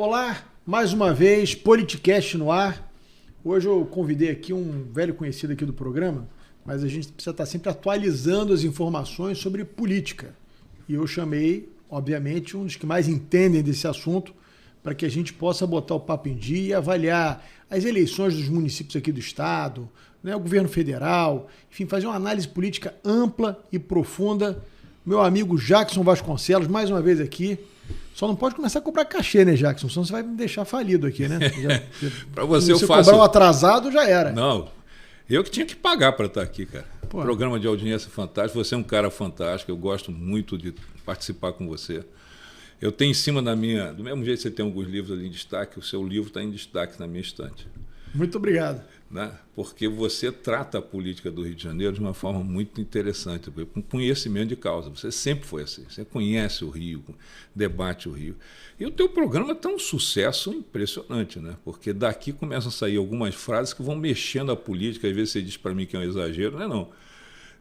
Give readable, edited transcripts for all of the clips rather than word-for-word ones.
Olá, mais uma vez, Politicast no ar. Hoje eu convidei aqui um velho conhecido aqui do programa, mas a gente precisa estar sempre atualizando as informações sobre política. E eu chamei, obviamente, um dos que mais entendem desse assunto para que a gente possa botar o papo em dia e avaliar as eleições dos municípios aqui do estado, né, o governo federal, enfim, fazer uma análise política ampla e profunda. Meu amigo Jackson Vasconcelos, mais uma vez aqui. Só não pode começar a cobrar cachê, né, Jackson? Senão você vai me deixar falido aqui, né? Para você eu faço... faço... cobrar um atrasado, já era. Não, eu que tinha que pagar para estar aqui, cara. Pô. Programa de audiência fantástico. Você é um cara fantástico. Eu gosto muito de participar com você. Eu tenho em cima da minha... Do mesmo jeito que você tem alguns livros ali em destaque, o seu livro está em destaque na minha estante. Muito obrigado. Né? Porque você trata a política do Rio de Janeiro de uma forma muito interessante, com conhecimento de causa. Você sempre foi assim. Você conhece o Rio, debate o Rio. E o teu programa está um sucesso impressionante, né? Porque daqui começam a sair algumas frases que vão mexendo a política. Às vezes você diz para mim que é um exagero, não é não.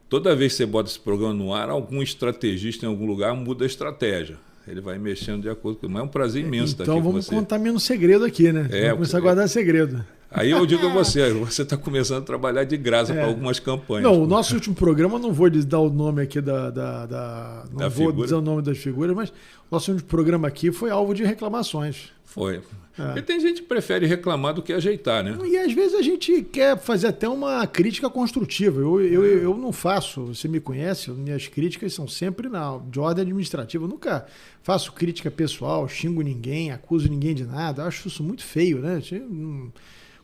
Toda vez que você bota esse programa no ar, algum estrategista em algum lugar muda a estratégia. Ele vai mexendo de acordo com... Mas é um prazer imenso estar aqui com você. Então vamos contar menos segredo aqui, né? Vamos começar a guardar segredo. Aí eu digo a você está começando a trabalhar de graça para algumas campanhas. Não, o nosso último programa, não vou dar o nome aqui não vou figura. dizer o nome das figuras, mas o nosso último programa aqui foi alvo de reclamações. Foi. Porque tem gente que prefere reclamar do que ajeitar, né? E às vezes a gente quer fazer até uma crítica construtiva. Eu não faço, você me conhece, minhas críticas são sempre de ordem administrativa. Eu nunca faço crítica pessoal, xingo ninguém, acuso ninguém de nada. Eu acho isso muito feio, né?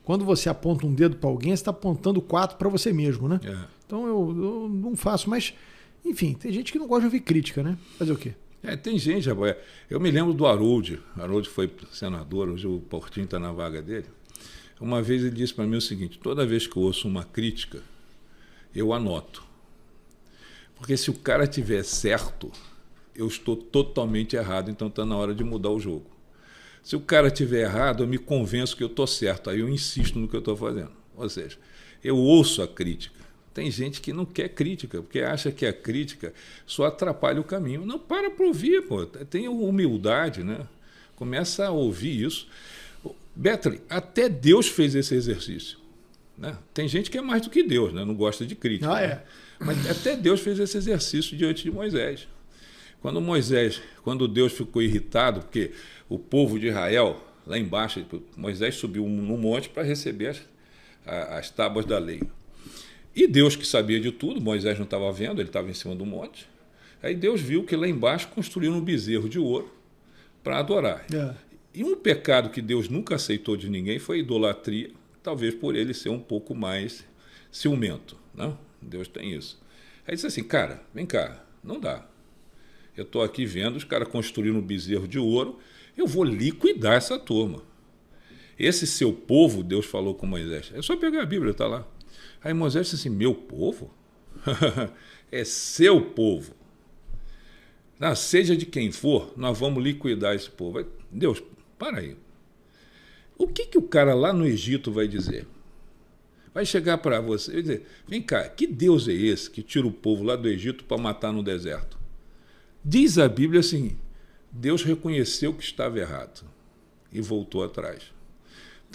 Quando você aponta um dedo para alguém, você está apontando 4 para você mesmo, né? É. Então eu não faço, mas, enfim, tem gente que não gosta de ouvir crítica, né? Fazer o quê? Tem gente, rapaz. Eu me lembro do Harold. Harold foi senador, hoje o Portinho está na vaga dele. Uma vez ele disse para mim o seguinte: toda vez que eu ouço uma crítica, eu anoto. Porque se o cara tiver certo, eu estou totalmente errado, então está na hora de mudar o jogo. Se o cara estiver errado, eu me convenço que eu estou certo, aí eu insisto no que eu estou fazendo. Ou seja, eu ouço a crítica. Tem gente que não quer crítica, porque acha que a crítica só atrapalha o caminho. Não, para ouvir, pô. Tenha humildade, né? Começa a ouvir isso. Betley, até Deus fez esse exercício. Né? Tem gente que é mais do que Deus, né? Não gosta de crítica. Né? Mas até Deus fez esse exercício diante de Moisés. Quando Deus ficou irritado, porque o povo de Israel, lá embaixo, Moisés subiu no monte para receber as tábuas da lei. E Deus, que sabia de tudo, Moisés não estava vendo, ele estava em cima do monte. Aí Deus viu que lá embaixo construíram um bezerro de ouro para adorar. E um pecado que Deus nunca aceitou de ninguém foi a idolatria, talvez por ele ser um pouco mais ciumento. Não? Deus tem isso. Aí disse assim, cara, vem cá, não dá. Eu estou aqui vendo os caras construindo um bezerro de ouro, eu vou liquidar essa turma. Esse seu povo, Deus falou com Moisés, é só pegar a Bíblia, está lá. Aí Moisés disse assim, meu povo? É seu povo. Seja de quem for, nós vamos liquidar esse povo. Deus, para aí. O que o cara lá no Egito vai dizer? Vai chegar para você e dizer, vem cá, que Deus é esse que tira o povo lá do Egito para matar no deserto? Diz a Bíblia assim, Deus reconheceu que estava errado e voltou atrás.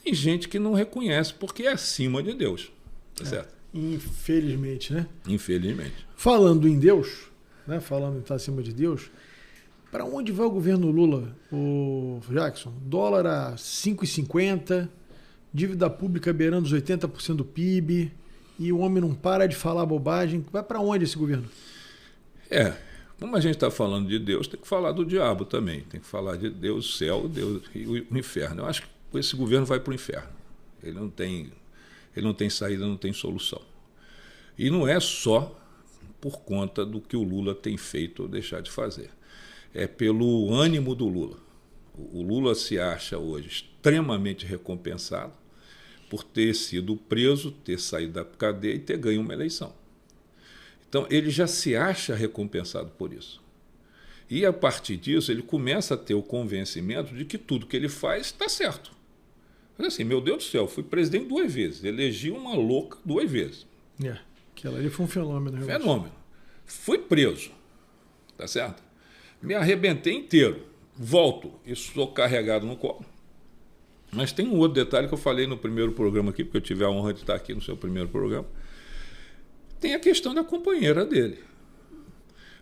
Tem gente que não reconhece porque é acima de Deus. Tá certo? Infelizmente, né? Infelizmente. Falando em Deus, né? Falando em estar acima de Deus, para onde vai o governo Lula, o Jackson? Dólar a 5,50, dívida pública beirando os 80% do PIB, e o homem não para de falar bobagem. Vai para onde esse governo? Como a gente está falando de Deus, tem que falar do diabo também. Tem que falar de Deus, o céu, Deus e o inferno. Eu acho que esse governo vai para o inferno. Ele não tem saída, não tem solução. E não é só por conta do que o Lula tem feito ou deixar de fazer. É pelo ânimo do Lula. O Lula se acha hoje extremamente recompensado por ter sido preso, ter saído da cadeia e ter ganho uma eleição. Então, ele já se acha recompensado por isso. E, a partir disso, ele começa a ter o convencimento de que tudo que ele faz está certo. Mas assim, meu Deus do céu, fui presidente 2 vezes, elegi uma louca 2 vezes. Aquela ali foi um fenômeno. Fenômeno. Fui preso, tá certo? Me arrebentei inteiro, volto e sou carregado no colo. Mas tem um outro detalhe que eu falei no primeiro programa aqui, porque eu tive a honra de estar aqui no seu primeiro programa. Tem a questão da companheira dele.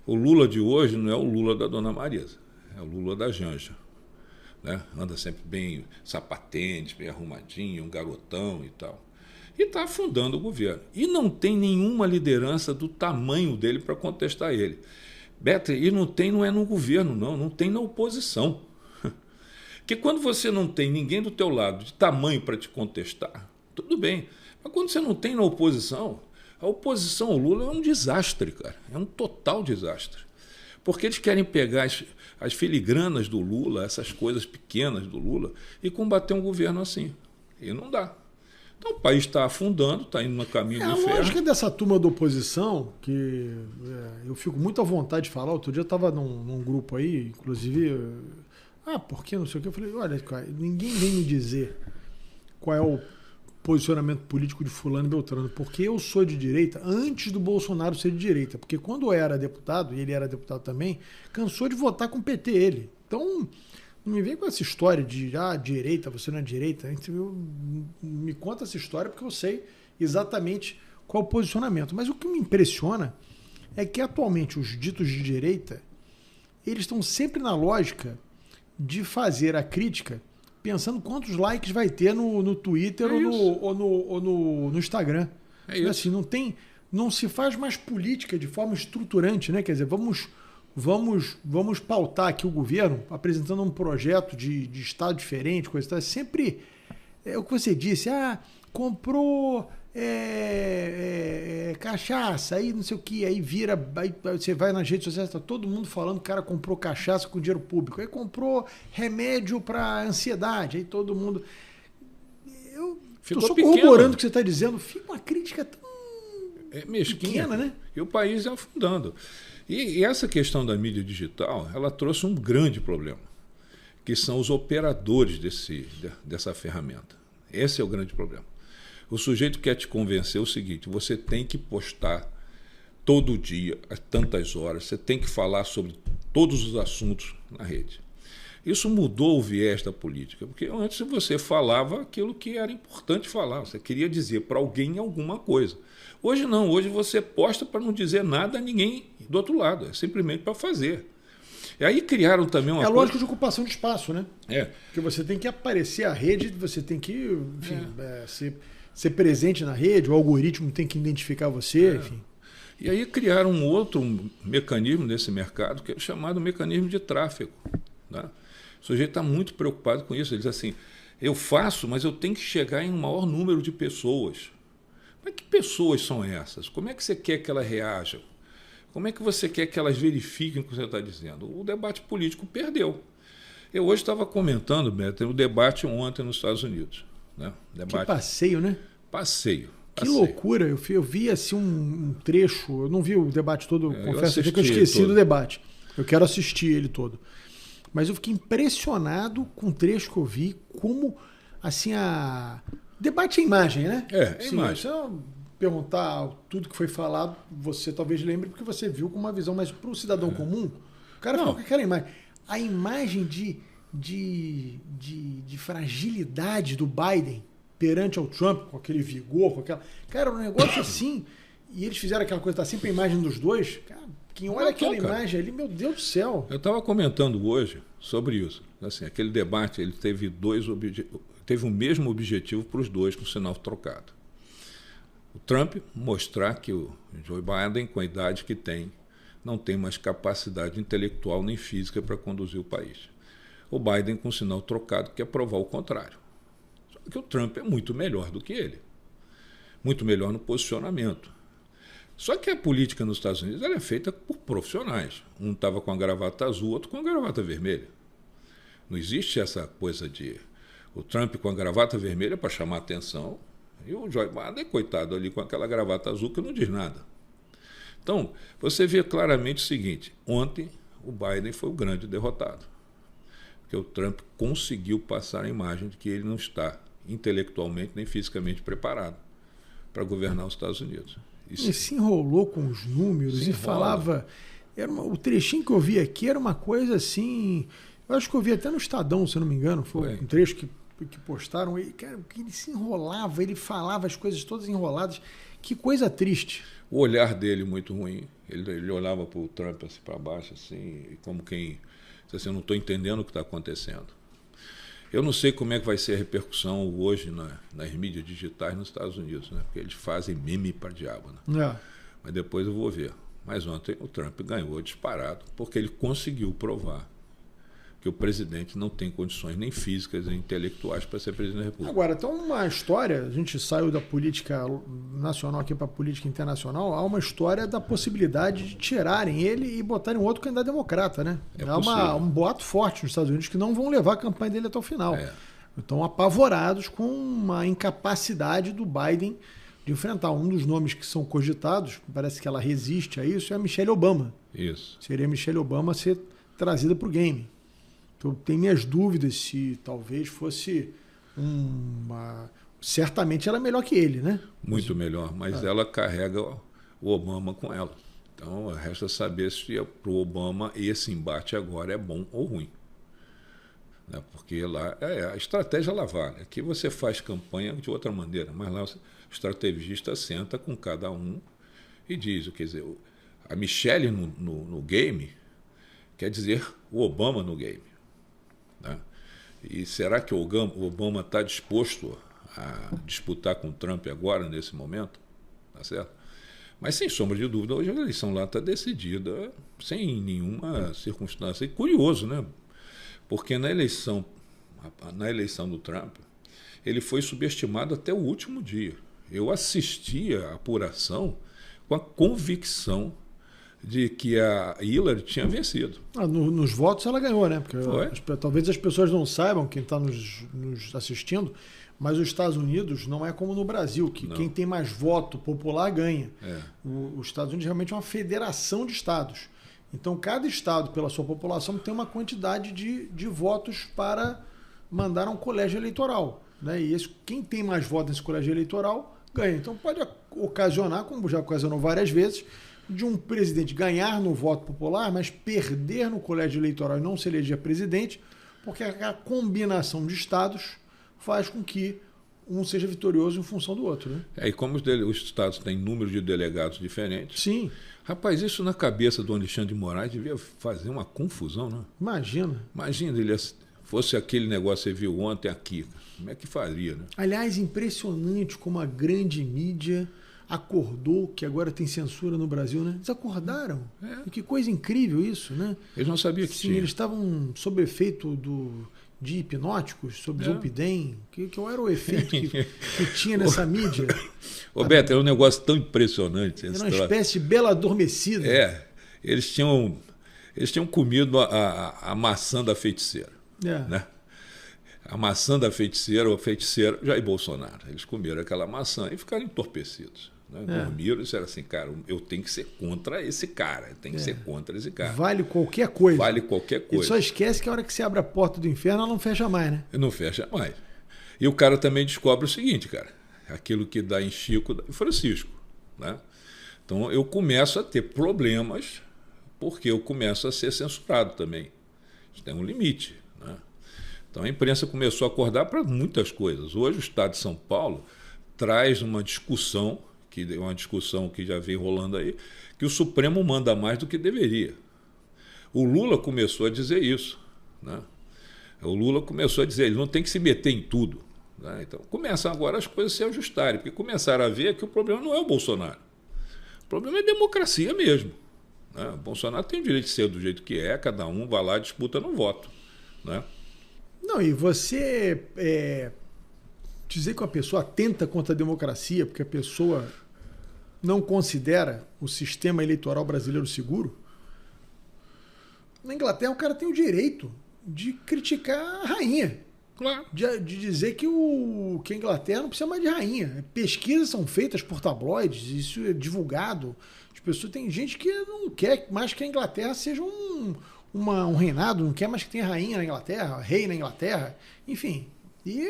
O Lula de hoje não é o Lula da Dona Marisa, é o Lula da Janja. Né? Anda sempre bem sapatente, bem arrumadinho, um garotão e tal. E está afundando o governo. E não tem nenhuma liderança do tamanho dele para contestar ele. Beto, e não é no governo, não tem na oposição. Porque quando você não tem ninguém do teu lado de tamanho para te contestar, tudo bem. Mas quando você não tem na oposição, a oposição ao Lula é um desastre, cara. É um total desastre. Porque eles querem pegar as filigranas do Lula, essas coisas pequenas do Lula, e combater um governo assim. E não dá. Então o país está afundando, está indo no caminho do inferno. A lógica dessa turma da oposição, que eu fico muito à vontade de falar, outro dia eu estava num grupo aí, inclusive, por que não sei o que, eu falei, olha, cara, ninguém vem me dizer qual é o posicionamento político de fulano e beltrano, porque eu sou de direita antes do Bolsonaro ser de direita, porque quando eu era deputado, e ele era deputado também, cansou de votar com o PT ele. Então, não me vem com essa história de direita, você não é direita. Me conta essa história porque eu sei exatamente qual é o posicionamento. Mas o que me impressiona é que atualmente os ditos de direita, eles estão sempre na lógica de fazer a crítica pensando quantos likes vai ter no Twitter ou no Instagram. É isso. Assim, não se faz mais política de forma estruturante, né? Quer dizer, vamos pautar aqui o governo apresentando um projeto de Estado diferente, coisa e tal. É sempre o que você disse, comprou cachaça, aí não sei o que, aí você vai nas redes sociais, tá todo mundo falando que o cara comprou cachaça com dinheiro público, aí comprou remédio para ansiedade, aí todo mundo... Eu estou só corroborando o que você está dizendo, fica uma crítica tão mesquinha, pequena, né? E o país afundando. E essa questão da mídia digital, ela trouxe um grande problema, que são os operadores dessa ferramenta. Esse é o grande problema. O sujeito quer te convencer o seguinte, você tem que postar todo dia, a tantas horas, você tem que falar sobre todos os assuntos na rede. Isso mudou o viés da política, porque antes você falava aquilo que era importante falar, você queria dizer para alguém alguma coisa. Hoje não, hoje você posta para não dizer nada a ninguém do outro lado, é simplesmente para fazer. E aí criaram também uma lógica de ocupação de espaço, né? É. Porque você tem que aparecer a rede, você tem que, enfim, ser presente na rede, o algoritmo tem que identificar você, enfim. E aí criaram um outro mecanismo nesse mercado, que é o chamado mecanismo de tráfego. Né? O sujeito está muito preocupado com isso. Ele diz assim, eu faço, mas eu tenho que chegar em um maior número de pessoas. Mas que pessoas são essas? Como é que você quer que elas reajam? Como é que você quer que elas verifiquem o que você está dizendo? O debate político perdeu. Eu hoje estava comentando, Beto, o debate ontem nos Estados Unidos. Né? Que passeio, né? Passeio. Que loucura. Eu vi assim um trecho, eu não vi o debate todo, confesso que eu esqueci do debate. Eu quero assistir ele todo. Mas eu fiquei impressionado com o trecho que eu vi, como assim debate é imagem, né? Imagem. Se eu perguntar tudo que foi falado, você talvez lembre, porque você viu com uma visão, mas para o cidadão comum, o cara ficou com aquela imagem. A imagem de fragilidade do Biden perante ao Trump, com aquele vigor, com aquela... Cara, um negócio assim, e eles fizeram aquela coisa, tá sempre a imagem dos dois, cara, quem olha aquela imagem ali, meu Deus do céu. Eu estava comentando hoje sobre isso. Assim, aquele debate, ele teve teve o mesmo objetivo para os dois, com o sinal trocado. O Trump mostrar que o Joe Biden, com a idade que tem, não tem mais capacidade intelectual nem física para conduzir o país. O Biden, com o sinal trocado, quer provar o contrário. Só que o Trump é muito melhor do que ele. Muito melhor no posicionamento. Só que a política nos Estados Unidos ela é feita por profissionais. Um estava com a gravata azul, outro com a gravata vermelha. Não existe essa coisa de o Trump com a gravata vermelha para chamar atenção e o Joe Biden, coitado, ali com aquela gravata azul que não diz nada. Então, você vê claramente o seguinte, ontem o Biden foi o grande derrotado. Porque o Trump conseguiu passar a imagem de que ele não está intelectualmente nem fisicamente preparado para governar os Estados Unidos. E se enrolou com os números e falava... o trechinho que eu vi aqui era uma coisa assim... Eu acho que eu vi até no Estadão, se eu não me engano. Foi um trecho que que postaram, cara, que ele se enrolava, ele falava as coisas todas enroladas. Que coisa triste. O olhar dele muito ruim. Ele olhava para o Trump assim, para baixo, assim, como quem... Assim, eu não estou entendendo o que está acontecendo. Eu não sei como é que vai ser a repercussão hoje nas mídias digitais nos Estados Unidos, né? Porque eles fazem meme para diabo, né? Mas depois eu vou ver. Mas ontem o Trump ganhou disparado, porque ele conseguiu provar que o presidente não tem condições nem físicas nem intelectuais para ser presidente da República. Agora, tem uma história, a gente saiu da política nacional aqui para a política internacional, há uma história da possibilidade de tirarem ele e botarem outro candidato democrata, né? Há um boato forte nos Estados Unidos que não vão levar a campanha dele até o final. Estão apavorados com uma incapacidade do Biden de enfrentar. Um dos nomes que são cogitados, parece que ela resiste a isso, é a Michelle Obama. Isso. Seria a Michelle Obama ser trazida para o game. Então, tenho minhas dúvidas se talvez fosse uma... Certamente ela é melhor que ele, né? Muito melhor, mas ela carrega o Obama com ela. Então, resta saber se para o Obama esse embate agora é bom ou ruim. Né? Porque lá a estratégia lá vale. Aqui você faz campanha de outra maneira, mas lá o estrategista senta com cada um e diz, quer dizer, a Michelle no game quer dizer o Obama no game. Né? E será que o Obama está disposto a disputar com o Trump agora, nesse momento? Tá certo? Mas, sem sombra de dúvida, hoje a eleição lá está decidida sem nenhuma circunstância. E curioso, né? Porque na eleição do Trump, ele foi subestimado até o último dia. Eu assisti a apuração com a convicção de que a Hillary tinha vencido. Nos votos ela ganhou, né? Porque talvez as pessoas não saibam, quem está nos assistindo, mas os Estados Unidos não é como no Brasil, que quem tem mais voto popular ganha. Os Estados Unidos realmente é uma federação de estados. Então, cada estado, pela sua população, tem uma quantidade de votos para mandar a um colégio eleitoral. Né? E quem tem mais votos nesse colégio eleitoral ganha. Então, pode ocasionar, como já ocasionou várias vezes, de um presidente ganhar no voto popular, mas perder no colégio eleitoral e não se eleger presidente, porque a combinação de estados faz com que um seja vitorioso em função do outro. Né? E como os estados têm número de delegados diferentes... Sim. Rapaz, isso na cabeça do Alexandre de Moraes devia fazer uma confusão, né? Imagina. Imagina ele fosse aquele negócio que você viu ontem aqui. Como é que faria, né? Aliás, impressionante como a grande mídia acordou que agora tem censura no Brasil, né? Eles acordaram. E que coisa incrível isso, né? Eles não sabiam que tinha. Eles estavam sob efeito de hipnóticos, sob Zolpidem. Que era o efeito que tinha nessa mídia? Ô Beto, era um negócio tão impressionante. Era uma espécie de bela adormecida. Eles tinham comido a maçã da feiticeira. Né? A maçã da feiticeira, o feiticeiro Jair Bolsonaro. Eles comeram aquela maçã e ficaram entorpecidos. Né? Dormiram e disseram assim, cara, eu tenho que ser contra esse cara. Vale qualquer coisa. Vale qualquer coisa. E só esquece que a hora que você abre a porta do inferno, ela não fecha mais, né? Não fecha mais. E o cara também descobre o seguinte, cara, aquilo que dá em Chico, dá em Francisco. Né? Então eu começo a ter problemas porque eu começo a ser censurado também. Isso tem um limite. Né? Então a imprensa começou a acordar para muitas coisas. Hoje o Estado de São Paulo traz uma discussão que já vem rolando aí, que o Supremo manda mais do que deveria. O Lula começou a dizer isso. Né? O Lula começou a dizer, ele não tem que se meter em tudo. Né? Então começam agora as coisas a se ajustarem, porque começaram a ver que o problema não é o Bolsonaro. O problema é a democracia mesmo. Né? O Bolsonaro tem o direito de ser do jeito que é, cada um vai lá e disputa no voto. Né? Não, e você dizer que uma pessoa atenta contra a democracia porque a pessoa não considera o sistema eleitoral brasileiro seguro, na Inglaterra o cara tem o direito de criticar a rainha. Claro. De dizer que a Inglaterra não precisa mais de rainha. Pesquisas são feitas por tabloides, isso é divulgado. As pessoas, tem gente que não quer mais que a Inglaterra seja um reinado, não quer mais que tenha rainha na Inglaterra, rei na Inglaterra, enfim. E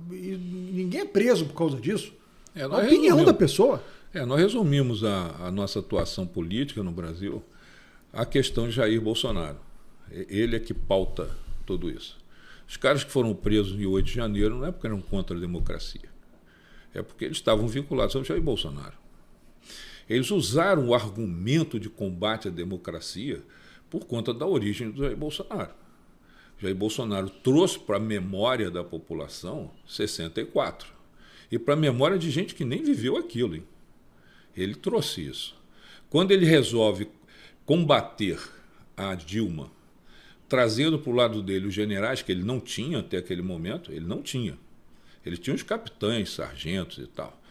ninguém é preso por causa disso. É a opinião da pessoa. Nós resumimos a nossa atuação política no Brasil à questão de Jair Bolsonaro. Ele é que pauta tudo isso. Os caras que foram presos em 8 de janeiro não é porque eram contra a democracia. É porque eles estavam vinculados ao Jair Bolsonaro. Eles usaram o argumento de combate à democracia por conta da origem do Jair Bolsonaro. Jair Bolsonaro trouxe para a memória da população 64. E para a memória de gente que nem viveu aquilo. Hein? Ele trouxe isso. Quando ele resolve combater a Dilma, trazendo para o lado dele os generais, que ele não tinha até aquele momento, ele não tinha. Ele tinha os capitães, sargentos e tal.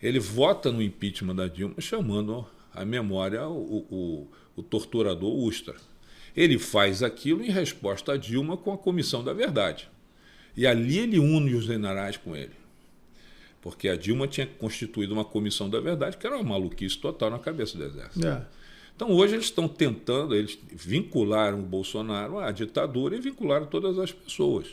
Ele vota no impeachment da Dilma chamando à memória o torturador Ustra. Ele faz aquilo em resposta a Dilma com a Comissão da Verdade. E ali ele une os generais com ele. Porque a Dilma tinha constituído uma Comissão da Verdade, que era uma maluquice total na cabeça do Exército. É. Então hoje eles estão tentando, eles vincularam o Bolsonaro à ditadura e vincularam todas as pessoas.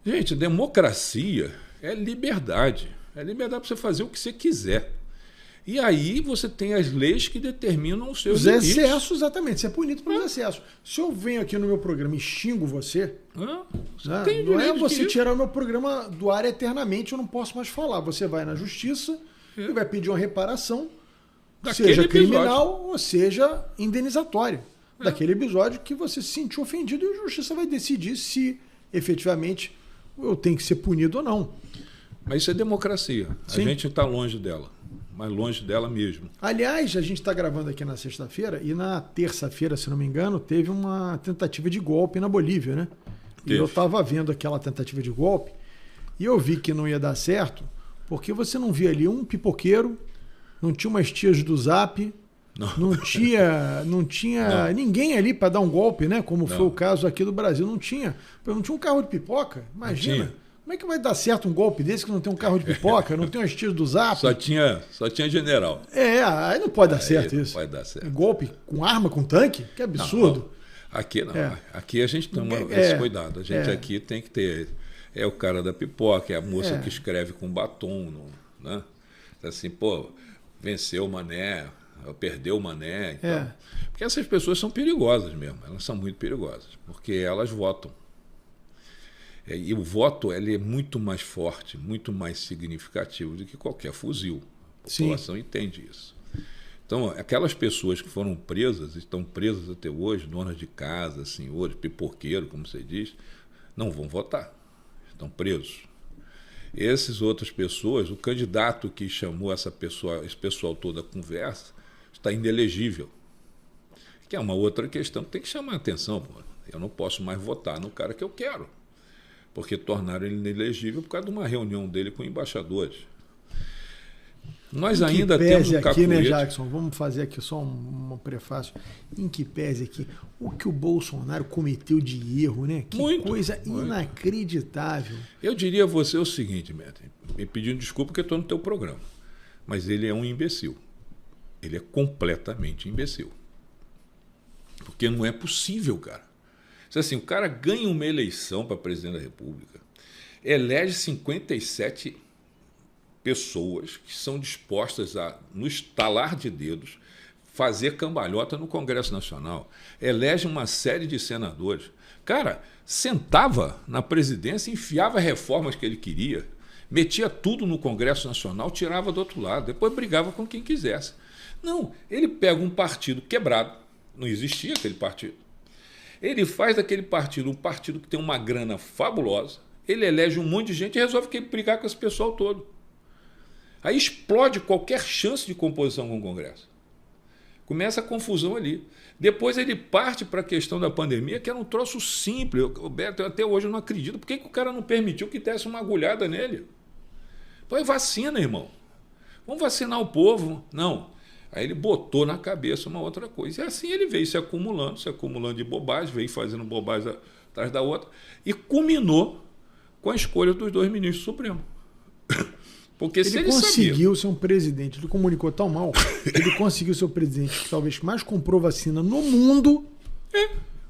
Gente, democracia é liberdade. É liberdade para você fazer o que você quiser. E aí você tem as leis que determinam os seus limites. Os excessos, exatamente. Você é punido pelos excessos. Se eu venho aqui no meu programa e xingo você, não é você tirar o meu programa do ar eternamente, eu não posso mais falar. Você vai na justiça e vai pedir uma reparação, seja criminal ou seja indenizatória, daquele episódio que você se sentiu ofendido, e a justiça vai decidir se efetivamente eu tenho que ser punido ou não. Mas isso é democracia. Sim. A gente está longe dela. Mas longe dela mesmo. Aliás, a gente está gravando aqui na sexta-feira e na terça-feira, se não me engano, teve uma tentativa de golpe na Bolívia, né? E eu estava vendo aquela tentativa de golpe e eu vi que não ia dar certo porque você não via ali um pipoqueiro, não tinha umas tias do Zap, não tinha ninguém ali para dar um golpe, né? Como foi o caso aqui do Brasil. Não tinha um carro de pipoca, imagina. Como é que vai dar certo um golpe desse que não tem um carro de pipoca, não tem umas tiras do Zap? Só tinha general. Aí não pode dar certo isso. Pode dar certo. Golpe com arma, com tanque? Que absurdo. Não. Aqui não. Aqui a gente toma esse cuidado. A gente aqui tem que ter... É o cara da pipoca, é a moça que escreve com batom, né? Assim, venceu o mané, perdeu o mané. Então. Porque essas pessoas são perigosas mesmo. Elas são muito perigosas. Porque elas votam. E o voto ele é muito mais forte, muito mais significativo do que qualquer fuzil. A população entende isso. Então, aquelas pessoas que foram presas, estão presas até hoje, donas de casa, senhores, pipoqueiro, como você diz, não vão votar. Estão presos. Essas outras pessoas, o candidato que chamou esse pessoal todo à conversa, está inelegível. Que é uma outra questão que tem que chamar a atenção. Pô. Eu não posso mais votar no cara que eu quero. Porque tornaram ele inelegível por causa de uma reunião dele com embaixadores. Nós ainda temos um aqui, né, Jackson? Vamos fazer aqui só um prefácio. Em que pese aqui o que o Bolsonaro cometeu de erro, né? Que coisa inacreditável. Eu diria a você o seguinte, Médio, me pedindo desculpa porque eu estou no teu programa, mas ele é um imbecil. Ele é completamente imbecil. Porque não é possível, cara. Assim, o cara ganha uma eleição para presidente da República, elege 57 pessoas que são dispostas a, no estalar de dedos, fazer cambalhota no Congresso Nacional, elege uma série de senadores. Cara, sentava na presidência, enfiava reformas que ele queria, metia tudo no Congresso Nacional, tirava do outro lado, depois brigava com quem quisesse. Não, ele pega um partido quebrado, não existia aquele partido. Ele faz daquele partido um partido que tem uma grana fabulosa, ele elege um monte de gente e resolve brigar com esse pessoal todo. Aí explode qualquer chance de composição com o Congresso. Começa a confusão ali. Depois ele parte para a questão da pandemia, que era um troço simples. Eu até hoje não acredito. Por que o cara não permitiu que desse uma agulhada nele? Pô, vacina, irmão. Vamos vacinar o povo. Não. Aí ele botou na cabeça uma outra coisa. E assim ele veio se acumulando de bobagem, veio fazendo bobagem atrás da outra, e culminou com a escolha dos 2 ministros supremos. Porque ele conseguiu ser um presidente, ele comunicou tão mal, ele conseguiu ser o presidente que talvez mais comprou vacina no mundo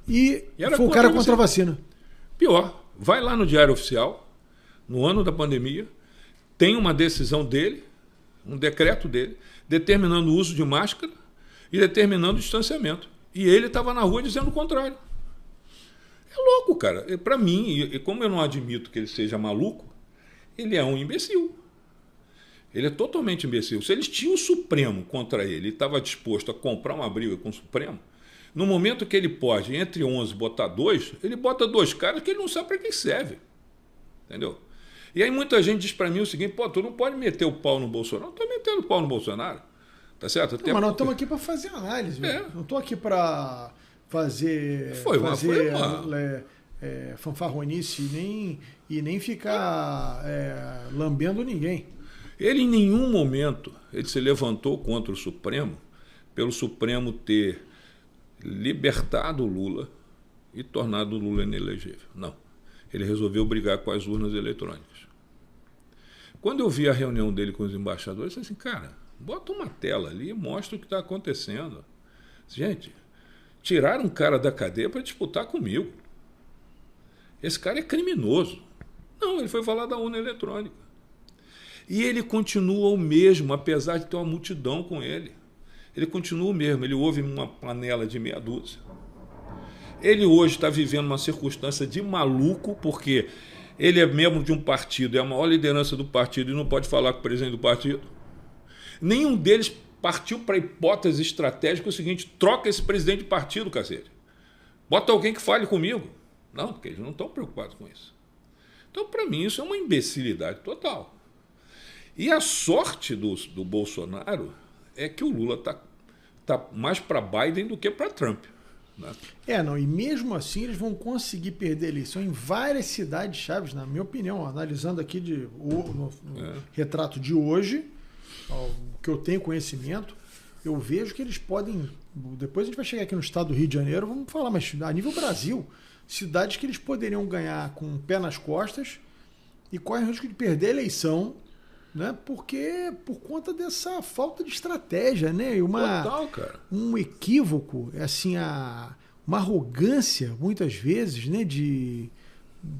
e foi o cara contra a vacina. Pior, vai lá no Diário Oficial, no ano da pandemia, tem uma decisão dele, um decreto dele, determinando o uso de máscara e determinando o distanciamento. E ele estava na rua dizendo o contrário. É louco, cara. Para mim, e como eu não admito que ele seja maluco, ele é um imbecil. Ele é totalmente imbecil. Se eles tinham o Supremo contra ele e estava disposto a comprar uma briga com o Supremo, no momento que ele pode, entre 11, botar 2, ele bota 2 caras que ele não sabe para que serve. Entendeu? E aí muita gente diz para mim o seguinte, pô, tu não pode meter o pau no Bolsonaro. Não estou metendo o pau no Bolsonaro. Tá certo? Não, mas nós estamos aqui para fazer análise. Não estou aqui para fazer fanfarronice e nem ficar lambendo ninguém. Ele em nenhum momento ele se levantou contra o Supremo pelo Supremo ter libertado o Lula e tornado o Lula inelegível. Não. Ele resolveu brigar com as urnas eletrônicas. Quando eu vi a reunião dele com os embaixadores, eu disse assim, cara, bota uma tela ali e mostra o que está acontecendo. Gente, tiraram um cara da cadeia para disputar comigo. Esse cara é criminoso. Não, ele foi falar da urna eletrônica. E ele continua o mesmo, apesar de ter uma multidão com ele. Ele continua o mesmo, ele ouve uma panela de meia dúzia. Ele hoje está vivendo uma circunstância de maluco, porque ele é membro de um partido, é a maior liderança do partido e não pode falar com o presidente do partido. Nenhum deles partiu para a hipótese estratégica o seguinte, troca esse presidente de partido, cacete. Bota alguém que fale comigo. Não, porque eles não estão preocupados com isso. Então, para mim, isso é uma imbecilidade total. E a sorte do Bolsonaro é que o Lula tá mais para Biden do que para Trump. Né? E mesmo assim eles vão conseguir perder a eleição em várias cidades chaves, na minha opinião, analisando aqui no retrato de hoje, que eu tenho conhecimento, eu vejo que eles podem, depois a gente vai chegar aqui no estado do Rio de Janeiro, vamos falar, mas a nível Brasil, cidades que eles poderiam ganhar com o pé nas costas e correm o risco de perder a eleição, né? Porque por conta dessa falta de estratégia, né? E Total, cara. Um equívoco, assim, uma arrogância, muitas vezes, né?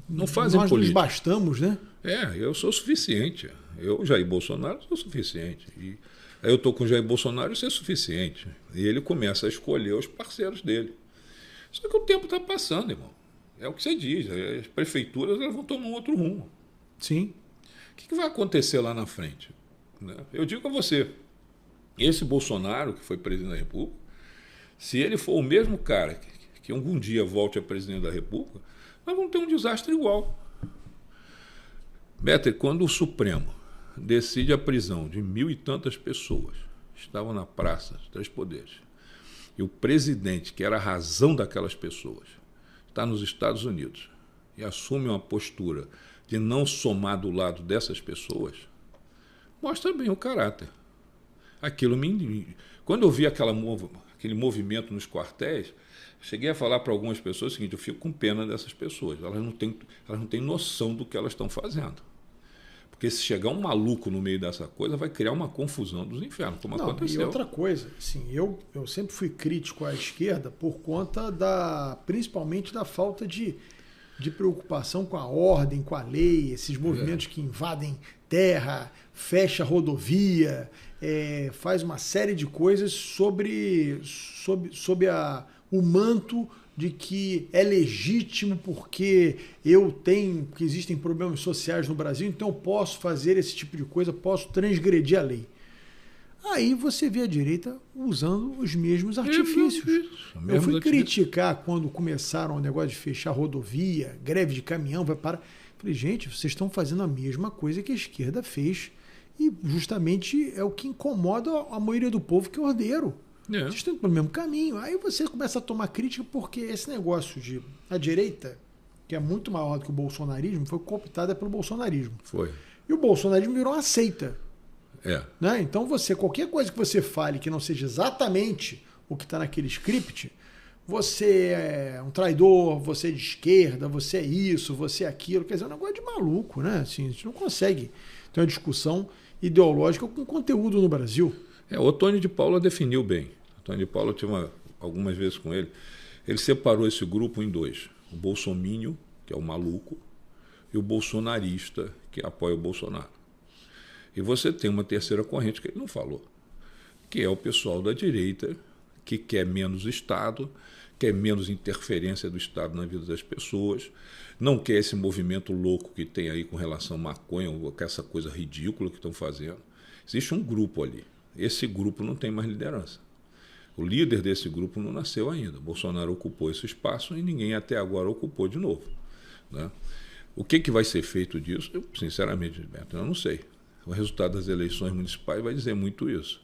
Não fazem nós política. Nos bastamos, né? Eu sou suficiente. Eu, Jair Bolsonaro, sou suficiente. E aí eu estou com o Jair Bolsonaro, isso é suficiente. E ele começa a escolher os parceiros dele. Só que o tempo está passando, irmão. É o que você diz. As prefeituras elas vão tomar um outro rumo. Sim. O que vai acontecer lá na frente? Eu digo a você, esse Bolsonaro, que foi presidente da República, se ele for o mesmo cara que algum dia volte a presidente da República, nós vamos ter um desastre igual. Better, quando o Supremo decide a prisão de 1.000 e tantas pessoas, estavam na praça, os 3 poderes, e o presidente, que era a razão daquelas pessoas, está nos Estados Unidos e assume uma postura de não somar do lado dessas pessoas, mostra bem o caráter. Quando eu vi aquele movimento nos quartéis, cheguei a falar para algumas pessoas o seguinte, eu fico com pena dessas pessoas, elas não têm noção do que elas estão fazendo. Porque se chegar um maluco no meio dessa coisa, vai criar uma confusão dos infernos, como aconteceu. E outra coisa, assim, eu sempre fui crítico à esquerda por conta principalmente da falta de preocupação com a ordem, com a lei, esses movimentos que invadem terra, fecha rodovia, faz uma série de coisas sob o manto de que é legítimo porque que existem problemas sociais no Brasil, então eu posso fazer esse tipo de coisa, posso transgredir a lei. Aí você vê a direita usando os mesmos artifícios. Eu fui criticar quando começaram o negócio de fechar rodovia, greve de caminhão, vai parar. Falei, gente, vocês estão fazendo a mesma coisa que a esquerda fez e justamente é o que incomoda a maioria do povo, que é ordeiro. Vocês estão indo pelo mesmo caminho. Aí você começa a tomar crítica porque esse negócio de a direita, que é muito maior do que o bolsonarismo, foi cooptada pelo bolsonarismo. Foi. E o bolsonarismo virou uma seita. Né? Então qualquer coisa que você fale que não seja exatamente o que está naquele script, você é um traidor, você é de esquerda, você é isso, você é aquilo. Quer dizer, é um negócio de maluco, né? Assim, a gente não consegue ter uma discussão ideológica com conteúdo no Brasil. O Tony de Paula definiu bem. O Tony de Paula, eu tive algumas vezes com ele. Ele separou esse grupo em 2. O bolsomínio, que é o maluco, e o bolsonarista, que apoia o Bolsonaro. E você tem uma terceira corrente que ele não falou, que é o pessoal da direita, que quer menos Estado, quer menos interferência do Estado na vida das pessoas, não quer esse movimento louco que tem aí com relação à maconha, com essa coisa ridícula que estão fazendo. Existe um grupo ali. Esse grupo não tem mais liderança. O líder desse grupo não nasceu ainda. Bolsonaro ocupou esse espaço e ninguém até agora ocupou de novo, né? O que vai ser feito disso? Eu, sinceramente, Gilberto, eu não sei. O resultado das eleições municipais vai dizer muito isso.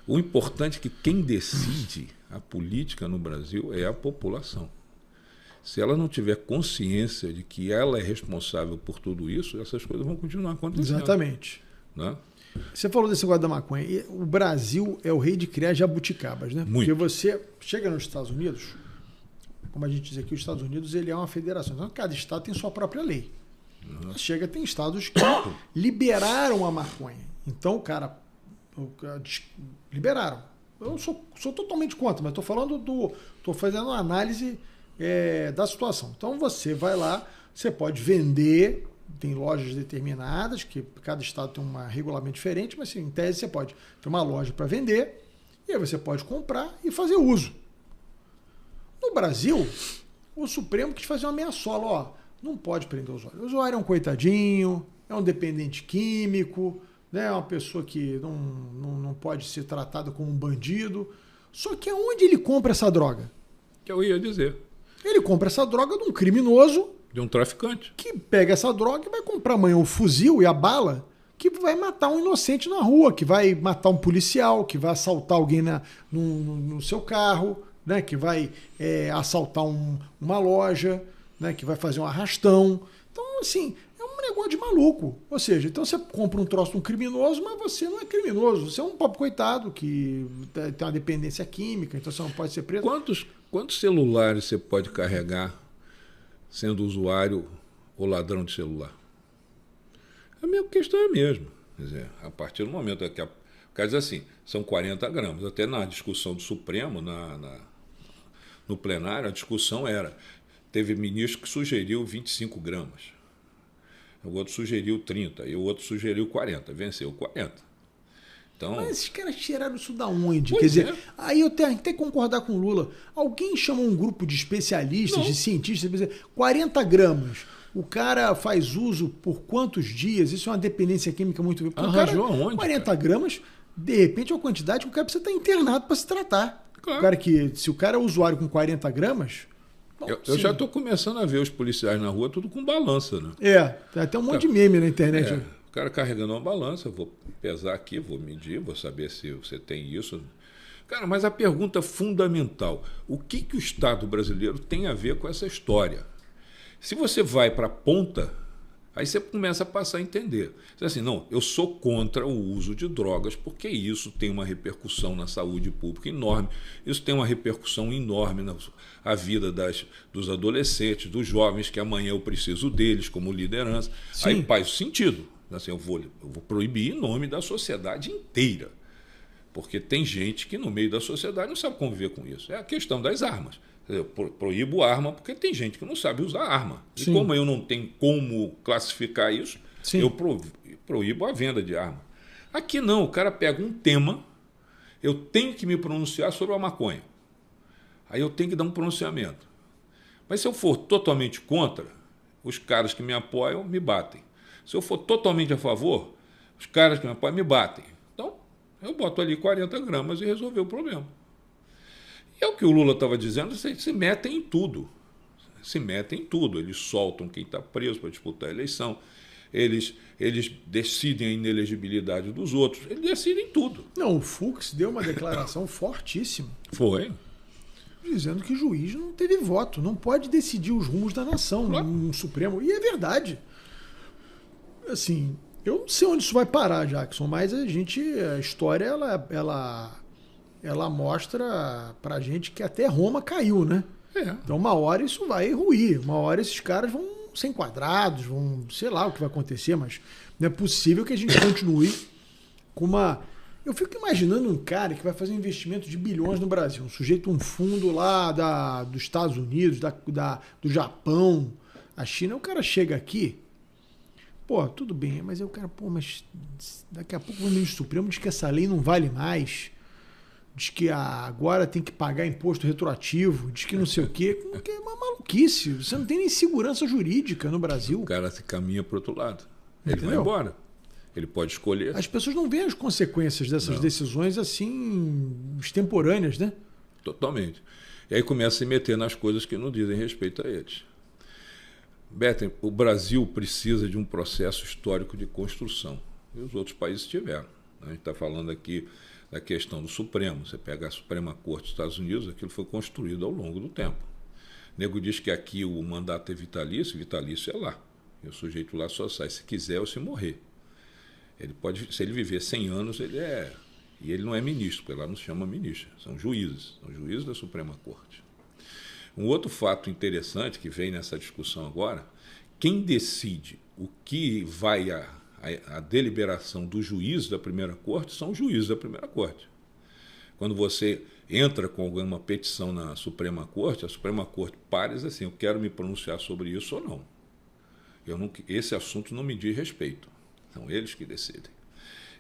O importante é que quem decide a política no Brasil é a população. Se ela não tiver consciência de que ela é responsável por tudo isso, essas coisas vão continuar acontecendo. Exatamente. Né? Você falou desse negócio da maconha. E o Brasil é o rei de criar jabuticabas, né? Muito. Porque você chega nos Estados Unidos, como a gente diz aqui, os Estados Unidos ele é uma federação. Então, cada estado tem sua própria lei. Chega, tem estados que liberaram a maconha. Então, liberaram. Eu sou totalmente contra, mas estou fazendo uma análise da situação. Então, você vai lá, você pode vender, tem lojas determinadas, que cada estado tem um regulamento diferente, mas em tese você pode ter uma loja para vender, e aí você pode comprar e fazer uso. No Brasil, o Supremo quis fazer uma ameaçola, ó, não pode prender o usuário. O usuário é um coitadinho, é um dependente químico, né, é uma pessoa que não pode ser tratada como um bandido. Só que aonde ele compra essa droga? Que eu ia dizer. Ele compra essa droga de um criminoso, de um traficante, que pega essa droga e vai comprar amanhã o fuzil e a bala que vai matar um inocente na rua, que vai matar um policial, que vai assaltar alguém no seu carro, né, que vai assaltar uma loja, né, que vai fazer um arrastão. Então, assim, é um negócio de maluco. Ou seja, então você compra um troço de um criminoso, mas você não é criminoso. Você é um pobre coitado que tem uma dependência química, então você não pode ser preso. Quantos celulares você pode carregar sendo usuário ou ladrão de celular? A minha questão é a mesma. Quer dizer, a partir do momento que o cara diz assim, são 40 gramas. Até na discussão do Supremo, no plenário, a discussão teve ministro que sugeriu 25 gramas. O outro sugeriu 30 e o outro sugeriu 40. Venceu 40. Então, mas esses caras tiraram isso da onde? Quer dizer, aí eu tenho que concordar com o Lula. Alguém chama um grupo de especialistas, de cientistas, 40 gramas. O cara faz uso por quantos dias? Isso é uma dependência química muito... Arranjou aonde? 40 gramas, de repente, é uma quantidade que o cara precisa estar internado para se tratar. Claro. O cara se o cara é usuário com 40 gramas... Bom, eu já estou começando a ver os policiais na rua tudo com balança, né? Tem até um monte de meme na internet. O cara carregando uma balança, vou pesar aqui, vou medir, vou saber se você tem isso. Cara, mas a pergunta fundamental, o que o Estado brasileiro tem a ver com essa história? Se você vai para a ponta, aí você começa a passar a entender. Você diz assim, não, eu sou contra o uso de drogas porque isso tem uma repercussão na saúde pública enorme, isso tem uma repercussão enorme na vida dos adolescentes, dos jovens, que amanhã eu preciso deles como liderança. Sim. Aí faz sentido. Assim, eu vou proibir em nome da sociedade inteira, porque tem gente que no meio da sociedade não sabe conviver com isso. É a questão das armas. Eu proíbo arma porque tem gente que não sabe usar arma. Sim. E como eu não tenho como classificar isso, sim, eu proíbo a venda de arma. Aqui não, o cara pega um tema, eu tenho que me pronunciar sobre a maconha. Aí eu tenho que dar um pronunciamento. Mas se eu for totalmente contra, os caras que me apoiam me batem. Se eu for totalmente a favor, os caras que me apoiam me batem. Então, eu boto ali 40 gramas e resolveu o problema. É o que o Lula estava dizendo, se metem em tudo. Se metem em tudo. Eles soltam quem está preso para disputar a eleição. Eles decidem a inelegibilidade dos outros. Eles decidem tudo. Não, o Fux deu uma declaração fortíssima. Foi. Dizendo que o juiz não teve voto. Não pode decidir os rumos da nação no Supremo. E é verdade. Assim, eu não sei onde isso vai parar, Jackson, mas a história, ela mostra pra gente que até Roma caiu, né? Então uma hora isso vai ruir, uma hora esses caras vão ser enquadrados, sei lá o que vai acontecer, mas não é possível que a gente continue com uma... Eu fico imaginando um cara que vai fazer um investimento de bilhões no Brasil, um sujeito, um fundo lá dos Estados Unidos, do Japão, a China, o cara chega aqui, pô, tudo bem, mas aí o cara, mas daqui a pouco o ministro Supremo diz que essa lei não vale mais. diz que agora tem que pagar imposto retroativo, diz que não sei o quê. Que é uma maluquice. Você não tem nem segurança jurídica no Brasil. O cara se caminha para o outro lado. Ele Entendeu? vai embora. Ele pode escolher. As pessoas não veem as consequências dessas decisões assim, extemporâneas, né? Totalmente. E aí começa a se meter nas coisas que não dizem respeito a eles. Betten, o Brasil precisa de um processo histórico de construção. E os outros países tiveram. A gente está falando aqui da questão do Supremo. Você pega a Suprema Corte dos Estados Unidos, aquilo foi construído ao longo do tempo. O nego diz que aqui o mandato é vitalício é lá. E o sujeito lá só sai se quiser ou se morrer. Ele pode, se ele viver 100 anos, ele é... E ele não é ministro, porque lá não se chama ministro. São juízes da Suprema Corte. Um outro fato interessante que vem nessa discussão agora, quem decide o que vai a deliberação do juiz da primeira corte são os juízes da primeira corte. Quando você entra com alguma petição na Suprema Corte, a Suprema Corte para e diz assim, eu quero me pronunciar sobre isso ou não. Esse assunto não me diz respeito. São eles que decidem.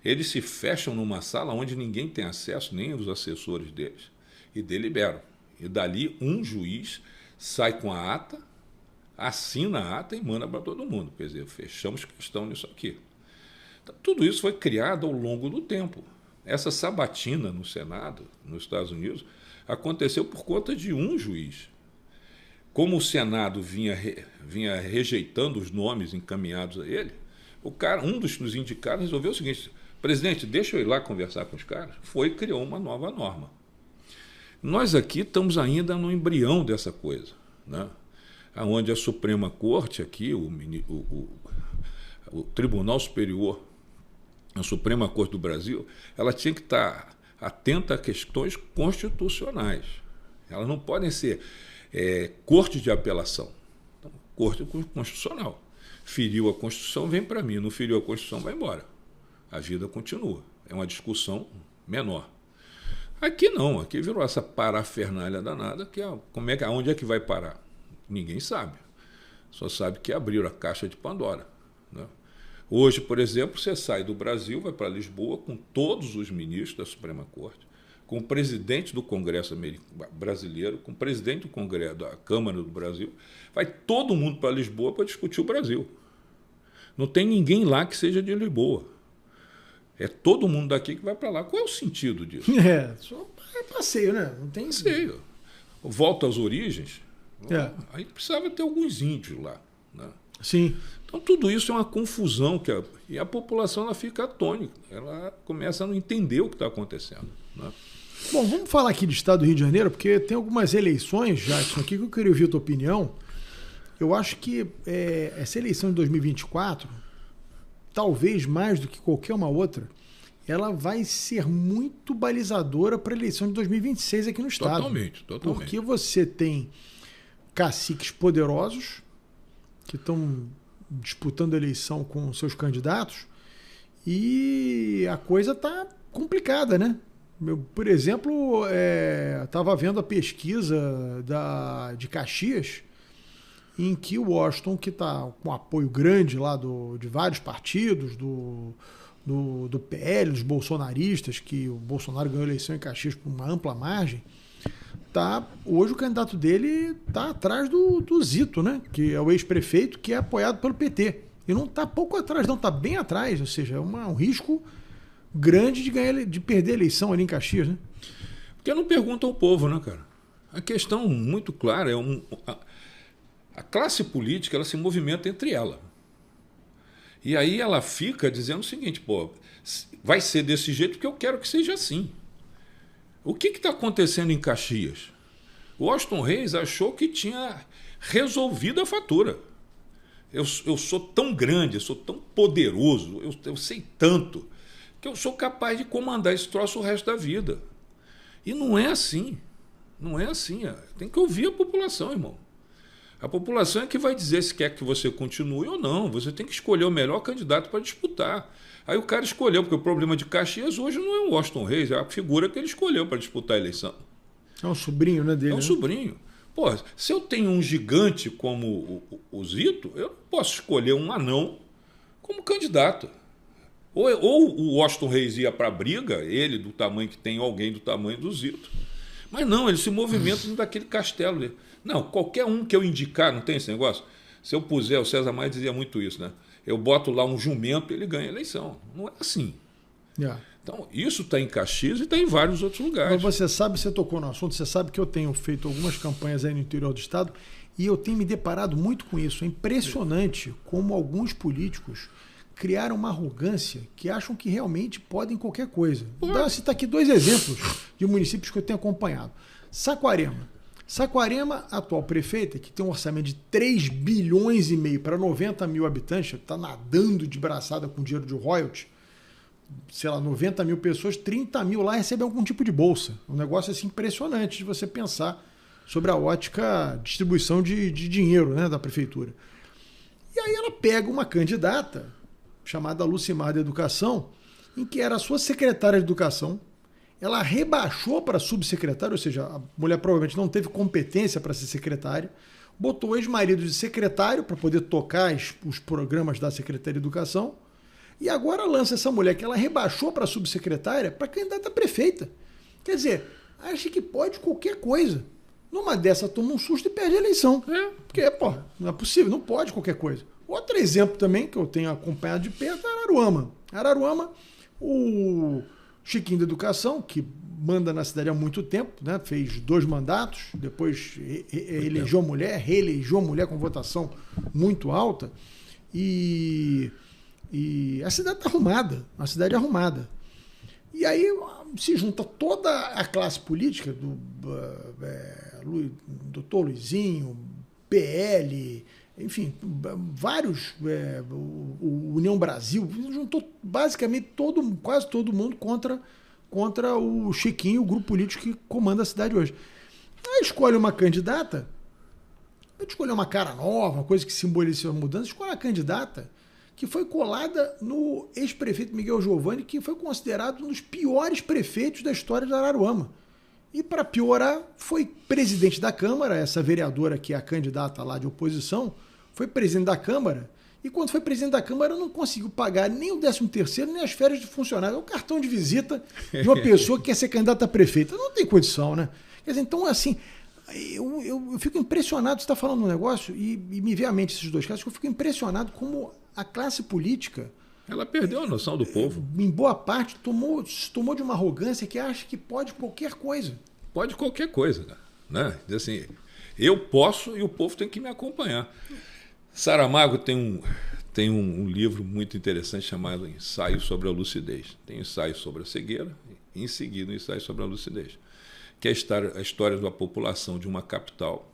Eles se fecham numa sala onde ninguém tem acesso, nem os assessores deles, e deliberam. E dali um juiz sai com a ata, assina a ata e manda para todo mundo. Quer dizer, fechamos questão nisso aqui. Então, tudo isso foi criado ao longo do tempo. Essa sabatina no Senado, nos Estados Unidos, aconteceu por conta de um juiz. Como o Senado vinha rejeitando os nomes encaminhados a ele, um dos indicados resolveu o seguinte, presidente, deixa eu ir lá conversar com os caras. Foi e criou uma nova norma. Nós aqui estamos ainda no embrião dessa coisa, né? Onde a Suprema Corte, aqui, o Tribunal Superior, a Suprema Corte do Brasil, ela tinha que estar atenta a questões constitucionais. Elas não podem ser corte de apelação. Então, corte constitucional. Feriu a Constituição, vem para mim. Não feriu a Constituição, vai embora. A vida continua. É uma discussão menor. Aqui não. Aqui virou essa parafernália danada, que aonde é que vai parar? Ninguém sabe. Só sabe que abriram a caixa de Pandora, né? Hoje, por exemplo, você sai do Brasil, vai para Lisboa com todos os ministros da Suprema Corte, com o presidente do Congresso brasileiro, com o presidente do Congresso, da Câmara do Brasil, vai todo mundo para Lisboa para discutir o Brasil. Não tem ninguém lá que seja de Lisboa. É todo mundo daqui que vai para lá. Qual é o sentido disso? Só é passeio, né? Não tem passeio. Volta às origens. Aí precisava ter alguns índios lá, né? Sim. Então, tudo isso é uma confusão e a população ela fica atônita. Ela começa a não entender o que está acontecendo, né? Bom, vamos falar aqui do estado do Rio de Janeiro, porque tem algumas eleições, Jackson, aqui que eu queria ouvir a tua opinião. Eu acho que essa eleição de 2024, talvez mais do que qualquer uma outra, ela vai ser muito balizadora para a eleição de 2026 aqui no estado. Totalmente. Porque você tem caciques poderosos que estão disputando a eleição com seus candidatos e a coisa está complicada, né? Por exemplo, estava vendo a pesquisa de Caxias, em que o Washington, que está com apoio grande lá de vários partidos, do PL, dos bolsonaristas, que o Bolsonaro ganhou a eleição em Caxias por uma ampla margem, hoje o candidato dele está atrás do Zito, né? Que é o ex-prefeito, que é apoiado pelo PT. E não está pouco atrás, não, está bem atrás, ou seja, é um risco grande de perder a eleição ali em Caxias, né? Porque não perguntam ao povo, né, cara? A questão muito clara a classe política ela se movimenta entre ela. E aí ela fica dizendo o seguinte, vai ser desse jeito porque eu quero que seja assim. O que está acontecendo em Caxias? O Washington Reis achou que tinha resolvido a fatura. Eu sou tão grande, eu sou tão poderoso, eu sei tanto, que eu sou capaz de comandar esse troço o resto da vida. E não é assim. Não é assim. Tem que ouvir a população, irmão. A população é que vai dizer se quer que você continue ou não. Você tem que escolher o melhor candidato para disputar. Aí o cara escolheu, porque o problema de Caxias hoje não é o Washington Reis, é a figura que ele escolheu para disputar a eleição. É um sobrinho, né, dele? É um sobrinho. Se eu tenho um gigante como o Zito, eu não posso escolher um anão como candidato. Ou o Washington Reis ia para a briga, ele do tamanho que tem, alguém do tamanho do Zito. Mas não, ele se movimenta dentro daquele castelo dele. Não, qualquer um que eu indicar, não tem esse negócio? Se eu puser, o César Maia dizia muito isso, né? Eu boto lá um jumento, ele ganha a eleição. Não é assim. Então, isso está em Caxias e está em vários outros lugares. Mas você sabe, você tocou no assunto, você sabe que eu tenho feito algumas campanhas aí no interior do estado e eu tenho me deparado muito com isso. É impressionante como alguns políticos criaram uma arrogância que acham que realmente podem qualquer coisa. Vou citar aqui 2 exemplos de municípios que eu tenho acompanhado. Saquarema, atual prefeita, que tem um orçamento de 3 bilhões e meio para 90 mil habitantes, está nadando de braçada com dinheiro de royalty, sei lá, 90 mil pessoas, 30 mil lá recebem algum tipo de bolsa. Um negócio assim impressionante de você pensar sobre a ótica distribuição de dinheiro, né, da prefeitura. E aí ela pega uma candidata chamada Lucimar da Educação, em que era a sua secretária de Educação, ela rebaixou para subsecretária, ou seja, a mulher provavelmente não teve competência para ser secretária, botou o ex-marido de secretário para poder tocar os programas da Secretaria de Educação, e agora lança essa mulher que ela rebaixou para subsecretária para candidata a prefeita. Quer dizer, acha que pode qualquer coisa. Numa dessa toma um susto e perde a eleição. Porque, pô, não é possível, não pode qualquer coisa. Outro exemplo também que eu tenho acompanhado de perto é Araruama. Araruama, o Chiquinho da Educação, que manda na cidade há muito tempo, né? Fez 2 mandatos, depois elegeu a mulher, reelegeu a mulher com votação muito alta. E a cidade está arrumada, a cidade é arrumada. E aí se junta toda a classe política do doutor Luizinho, PL, enfim, vários, o União Brasil, juntou basicamente quase todo mundo contra o Chiquinho, o grupo político que comanda a cidade hoje. Aí escolhe uma candidata, escolhe uma cara nova, uma coisa que simboliza a mudança, escolhe uma candidata que foi colada no ex-prefeito Miguel Giovanni, que foi considerado um dos piores prefeitos da história de Araruama. E, para piorar, foi presidente da Câmara, essa vereadora que é a candidata lá de oposição, foi presidente da Câmara, e quando foi presidente da Câmara não conseguiu pagar nem o 13º, nem as férias de funcionário. É o cartão de visita de uma pessoa que quer ser candidata a prefeita. Não tem condição, né? Quer dizer, então, assim, eu fico impressionado, você está falando um negócio, e me vê à mente esses 2 casos, que eu fico impressionado como a classe política... Ela perdeu a noção do povo. Em boa parte, tomou de uma arrogância que acha que pode qualquer coisa. Pode qualquer coisa, né? Diz assim, eu posso e o povo tem que me acompanhar. Saramago tem um livro muito interessante chamado Ensaio sobre a Lucidez. Tem um ensaio sobre a cegueira e, em seguida, um ensaio sobre a lucidez, que é a história da população de uma capital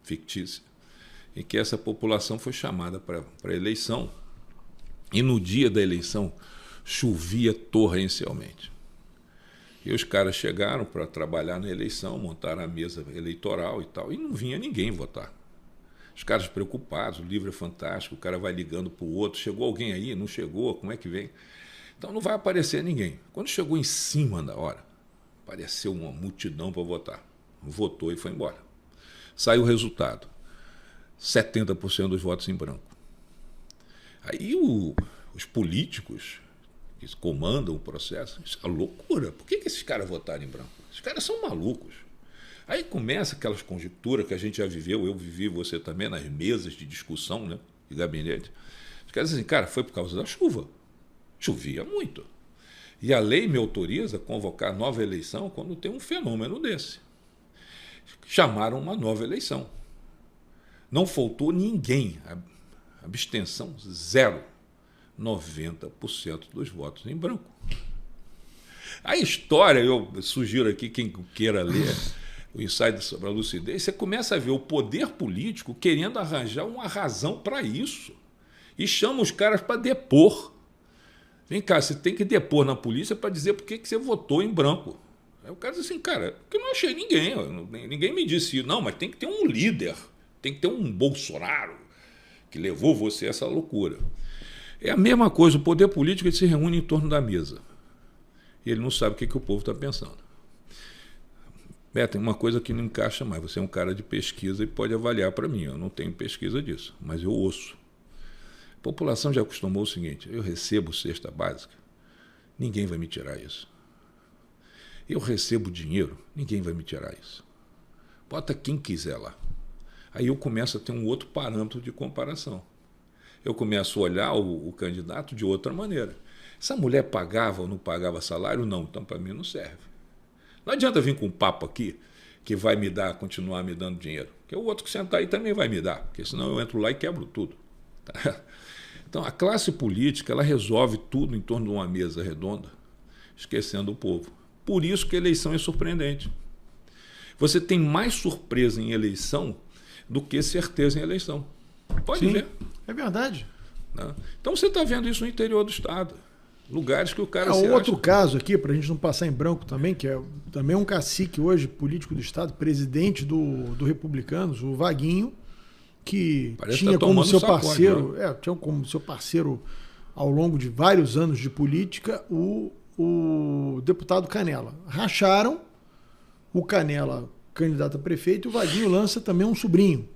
fictícia, em que essa população foi chamada para a eleição. E no dia da eleição chovia torrencialmente. E os caras chegaram para trabalhar na eleição, montaram a mesa eleitoral e tal, e não vinha ninguém votar. Os caras preocupados, o livro é fantástico, o cara vai ligando para o outro, chegou alguém aí? Não chegou? Como é que vem? Então não vai aparecer ninguém. Quando chegou em cima da hora, apareceu uma multidão para votar. Votou e foi embora. Saiu o resultado. 70% dos votos em branco. Aí os políticos que comandam o processo, isso é loucura. Por que esses caras votaram em branco? Esses caras são malucos. Aí começa aquelas conjecturas que a gente já viveu, eu vivi, você também, nas mesas de discussão, né, de gabinete. Os caras dizem assim, cara, foi por causa da chuva. Chovia muito. E a lei me autoriza a convocar nova eleição quando tem um fenômeno desse. Chamaram uma nova eleição. Não faltou ninguém. Abstenção, 0. 90% dos votos em branco. A história, eu sugiro aqui, quem queira ler o ensaio sobre a lucidez, você começa a ver o poder político querendo arranjar uma razão para isso. E chama os caras para depor. Vem cá, você tem que depor na polícia para dizer por que você votou em branco. Aí o cara diz assim, cara, porque eu não achei ninguém. Ninguém me disse isso. Não, mas tem que ter um líder. Tem que ter um Bolsonaro que levou você a essa loucura. É a mesma coisa, o poder político ele se reúne em torno da mesa. E ele não sabe o que o povo está pensando. Beto, tem uma coisa que não encaixa mais. Você é um cara de pesquisa e pode avaliar para mim. Eu não tenho pesquisa disso, mas eu ouço. população já acostumou o seguinte: eu recebo cesta básica, ninguém vai me tirar isso. Eu recebo dinheiro, ninguém vai me tirar isso. Bota quem quiser lá. Aí eu começo a ter um outro parâmetro de comparação. Eu começo a olhar o candidato de outra maneira. Essa mulher pagava ou não pagava salário? Não, então para mim não serve. Não adianta vir com um papo aqui que vai me dar, continuar me dando dinheiro. Porque o outro que sentar aí também vai me dar, porque senão eu entro lá e quebro tudo. Tá? Então a classe política ela resolve tudo em torno de uma mesa redonda, esquecendo o povo. Por isso que a eleição é surpreendente. Você tem mais surpresa em eleição do que certeza em eleição. Pode ver. É verdade. Né? Então você está vendo isso no interior do estado. Lugares que o cara se outro acha... caso aqui, para a gente não passar em branco também, que é também um cacique hoje, político do estado, presidente do Republicanos, o Vaguinho, que Parece tinha tá como seu sacode, parceiro, né? tinha como seu parceiro ao longo de vários anos de política, o deputado Canela. Racharam, o Canela candidato a prefeito, e o Vaguinho lança também um sobrinho.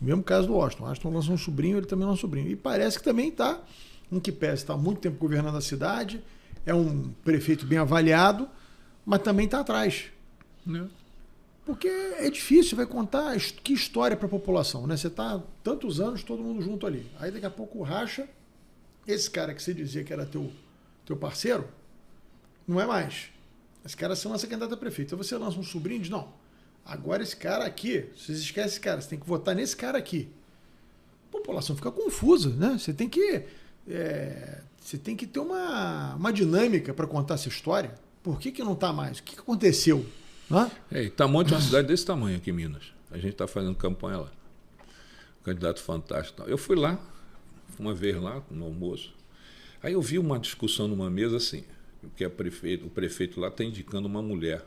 O mesmo caso do Washington. O Washington lança um sobrinho, ele também lança um sobrinho. E parece que também está, em que pese, está há muito tempo governando a cidade, é um prefeito bem avaliado, mas também está atrás. Porque é difícil, vai contar que história para a população, né? Você está tantos anos, todo mundo junto ali. Aí daqui a pouco racha, esse cara que você dizia que era teu parceiro, não é mais. Esse cara se lança candidato a prefeito. Então você lança um sobrinho e diz, não, agora esse cara aqui, vocês esquecem esse cara, você tem que votar nesse cara aqui. A população fica confusa, né? Você tem que ter uma dinâmica para contar essa história. Por que não está mais? O que aconteceu? Tamonte é uma cidade desse tamanho aqui em Minas. A gente está fazendo campanha lá. Um candidato fantástico. Eu fui lá, uma vez lá, no almoço. Aí eu vi uma discussão numa mesa assim, que o prefeito lá está indicando uma mulher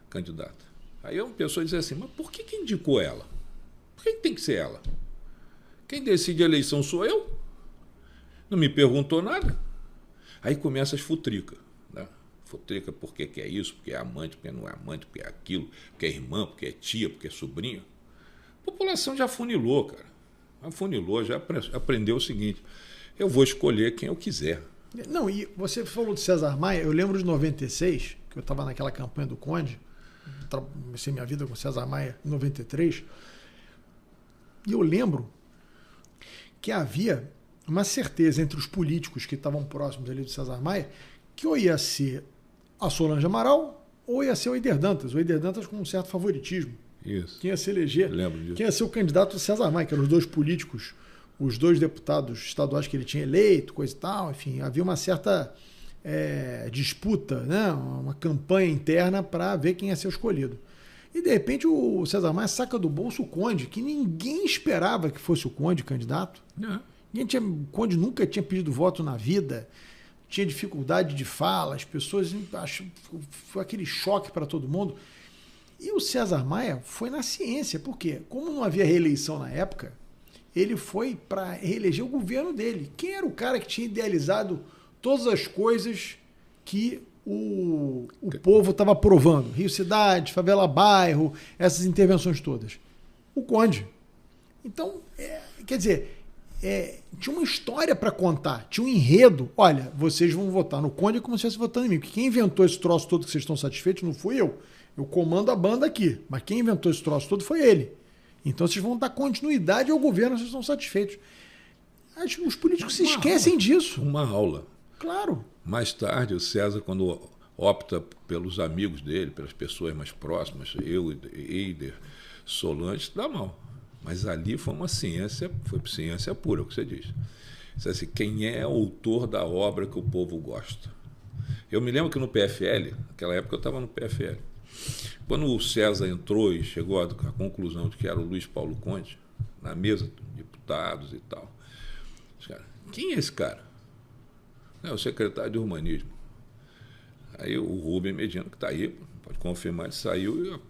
candidata. Aí uma pessoa diz assim, mas por que indicou ela? Por que tem que ser ela? Quem decide a eleição sou eu? Não me perguntou nada. Aí começa as futricas. Né? Futrica porque é isso, porque é amante, porque não é amante, porque é aquilo, porque é irmã, porque é tia, porque é sobrinho. A população já afunilou, cara. Afunilou, já aprendeu o seguinte, eu vou escolher quem eu quiser. Não, e você falou de César Maia, eu lembro de 96, que eu estava naquela campanha do Conde, comecei minha vida com César Maia em 93, e eu lembro que havia uma certeza entre os políticos que estavam próximos ali do César Maia, que ou ia ser a Solange Amaral ou ia ser o Eider Dantas. O Eider Dantas com um certo favoritismo. Isso. Quem ia se eleger, lembro disso. Quem ia ser o candidato do César Maia, que eram os dois políticos, os dois deputados estaduais que ele tinha eleito, coisa e tal, enfim, havia uma certa disputa, né? Uma campanha interna para ver quem ia ser escolhido. E de repente o César Maia saca do bolso o Conde, que ninguém esperava que fosse o Conde candidato. O Conde nunca tinha pedido voto na vida, tinha dificuldade de fala, as pessoas foi aquele choque para todo mundo. E o César Maia foi na ciência, porque como não havia reeleição na época, ele foi para reeleger o governo dele. Quem era o cara que tinha idealizado todas as coisas que o povo estava aprovando? Rio Cidade, Favela Bairro, essas intervenções todas. O Conde. Então, quer dizer, tinha uma história para contar, tinha um enredo. Olha, vocês vão votar no Conde como se estivesse votando em mim. Porque quem inventou esse troço todo que vocês estão satisfeitos não fui eu. Eu comando a banda aqui. Mas quem inventou esse troço todo foi ele. Então vocês vão dar continuidade ao governo, vocês estão satisfeitos. Os políticos se esquecem disso. Uma aula. Claro. Mais tarde, o César, quando opta pelos amigos dele, pelas pessoas mais próximas, eu, Eider, Solange, dá mal. Mas ali foi uma ciência, foi ciência pura, o que você diz. Assim, quem é autor da obra que o povo gosta? Eu me lembro que no PFL, naquela época eu estava no PFL, quando o César entrou e chegou à conclusão de que era o Luiz Paulo Conde, na mesa de deputados e tal, quem é esse cara? É o secretário de urbanismo. Aí o Rubem Medina, que está aí, pode confirmar, ele saiu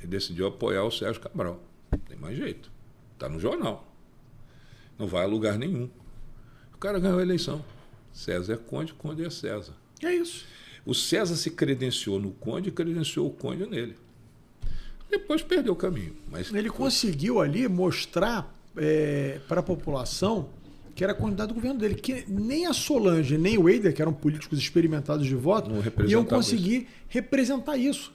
e decidiu apoiar o Sérgio Cabral. Não tem mais jeito. Está no jornal. Não vai a lugar nenhum. O cara ganhou a eleição. César é Conde, Conde é César. É isso. O César se credenciou no Conde e credenciou o Conde nele. Depois perdeu o caminho. Mas ele conseguiu ali mostrar para a população que era candidato do governo dele, que nem a Solange, nem o Eider, que eram políticos experimentados de voto, iam conseguir representar isso.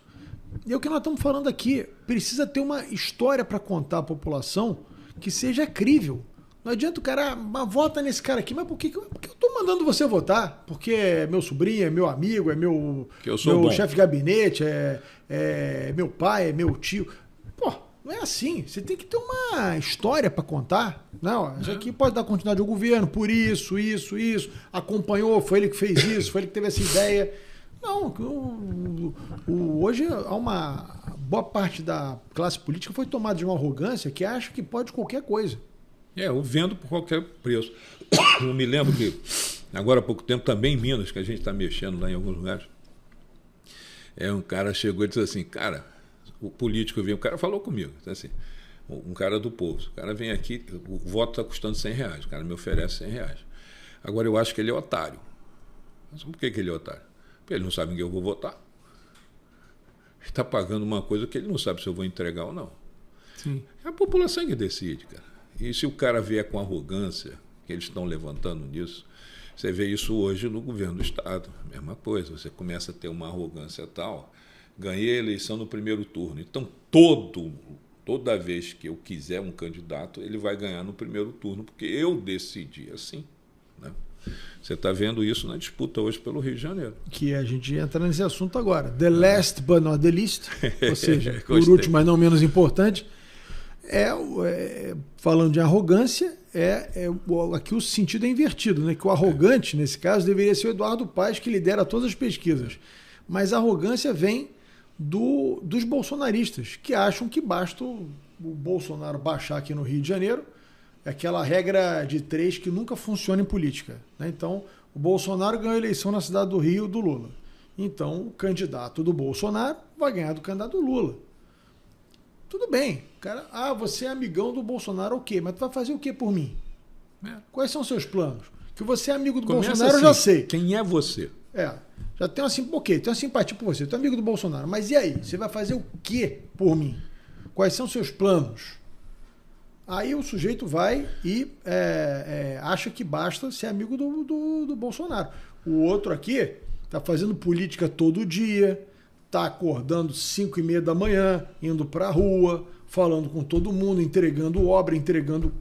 E é o que nós estamos falando aqui. Precisa ter uma história para contar à população que seja crível. Não adianta o cara, vota nesse cara aqui, mas por que eu estou mandando você votar? Porque é meu sobrinho, é meu amigo, é meu chefe de gabinete, é meu pai, é meu tio. Pô, não é assim. Você tem que ter uma história para contar. Não, isso aqui pode dar continuidade ao governo por isso. Acompanhou, foi ele que fez isso, foi ele que teve essa ideia. Não, hoje há uma boa parte da classe política foi tomada de uma arrogância que acha que pode qualquer coisa. Eu vendo por qualquer preço. Eu me lembro que, agora há pouco tempo, também em Minas, que a gente está mexendo lá em alguns lugares, um cara chegou e disse assim, cara, o político veio, o cara falou comigo, assim, um cara do povo, o cara vem aqui, o voto está custando R$100, o cara me oferece R$100. Agora eu acho que ele é otário. Mas por que ele é otário? Porque ele não sabe em quem eu vou votar. Ele está pagando uma coisa que ele não sabe se eu vou entregar ou não. Sim. É a população que decide, cara. E se o cara vier com arrogância, que eles estão levantando nisso, você vê isso hoje no governo do Estado. Mesma coisa, você começa a ter uma arrogância tal. Ganhei a eleição no primeiro turno. Então, toda vez que eu quiser um candidato, ele vai ganhar no primeiro turno, porque eu decidi assim. Né? Você está vendo isso na disputa hoje pelo Rio de Janeiro. Que a gente entra nesse assunto agora. The last but not the least, ou seja, por último, mas não menos importante, falando de arrogância, aqui o sentido é invertido, né? Que o arrogante, nesse caso, deveria ser o Eduardo Paes, que lidera todas as pesquisas. Mas a arrogância vem dos bolsonaristas, que acham que basta o Bolsonaro baixar aqui no Rio de Janeiro. É aquela regra de 3 que nunca funciona em política. Né? Então, o Bolsonaro ganhou a eleição na cidade do Rio do Lula. Então, o candidato do Bolsonaro vai ganhar do candidato do Lula. Tudo bem. Cara, você é amigão do Bolsonaro, ok, mas tu vai fazer o que por mim? Quais são os seus planos? Que você é amigo do Bolsonaro, assim, eu já sei. Quem é você? Já tenho tenho uma simpatia por você, tu é amigo do Bolsonaro, mas e aí? Você vai fazer o que por mim? Quais são os seus planos? Aí o sujeito vai e acha que basta ser amigo do Bolsonaro. O outro aqui está fazendo política todo dia, está acordando 5h30 da manhã, indo para a rua, falando com todo mundo, entregando obra, entregando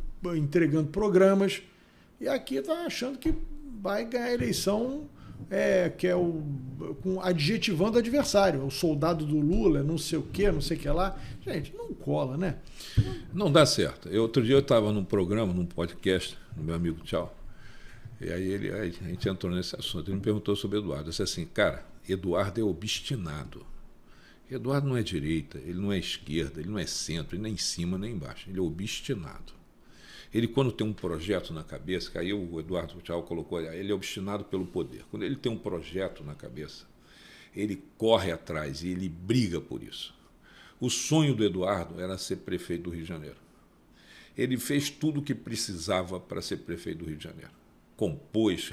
programas. E aqui está achando que vai ganhar a eleição, adjetivando o adversário. O soldado do Lula, não sei o que, não sei o que lá. Gente, não cola, né? Não dá certo. Outro dia eu estava num programa, num podcast, no meu amigo Tchau, e aí a gente entrou nesse assunto. Ele me perguntou sobre Eduardo. Eu disse assim, cara, Eduardo é obstinado. Eduardo não é direita, ele não é esquerda, ele não é centro, ele nem em cima nem embaixo. Ele é obstinado. Ele, quando tem um projeto na cabeça, que aí o Eduardo Tchau colocou, ele é obstinado pelo poder. Quando ele tem um projeto na cabeça, ele corre atrás e ele briga por isso. O sonho do Eduardo era ser prefeito do Rio de Janeiro. Ele fez tudo o que precisava para ser prefeito do Rio de Janeiro. Compôs,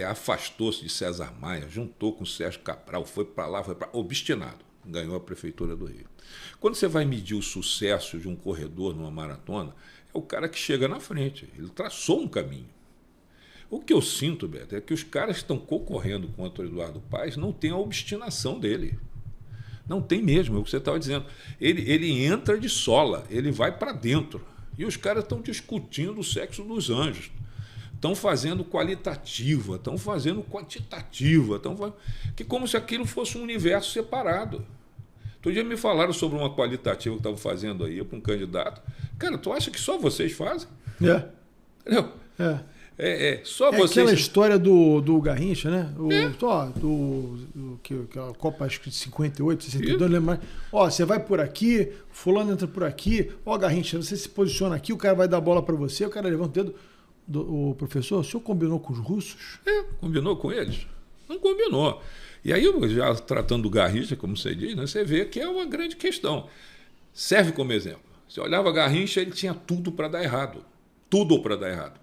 afastou-se de César Maia, juntou com o Sérgio Cabral, foi para lá, obstinado. Ganhou a prefeitura do Rio. Quando você vai medir o sucesso de um corredor numa maratona, é o cara que chega na frente. Ele traçou um caminho. O que eu sinto, Beto, é que os caras que estão concorrendo contra o Eduardo Paes não têm a obstinação dele. Não tem mesmo, é o que você estava dizendo. Ele entra de sola, ele vai para dentro. E os caras estão discutindo o sexo dos anjos. Estão fazendo qualitativa, estão fazendo quantitativa, que como se aquilo fosse um universo separado. Outro dia me falaram sobre uma qualitativa que estavam fazendo aí para um candidato. Cara, tu acha que só vocês fazem? Entendeu? Só vocês. Aquela história do Garrincha, né? A Copa, acho que de 58, 62, não lembro mais. Você vai por aqui, fulano entra por aqui. Garrincha, você se posiciona aqui, o cara vai dar bola para você, o cara levanta o dedo. O professor, o senhor combinou com os russos? Combinou com eles? Não combinou. E aí, já tratando do Garrincha, como você diz, né, você vê que é uma grande questão. Serve como exemplo. Você olhava Garrincha, ele tinha tudo para dar errado. Tudo para dar errado.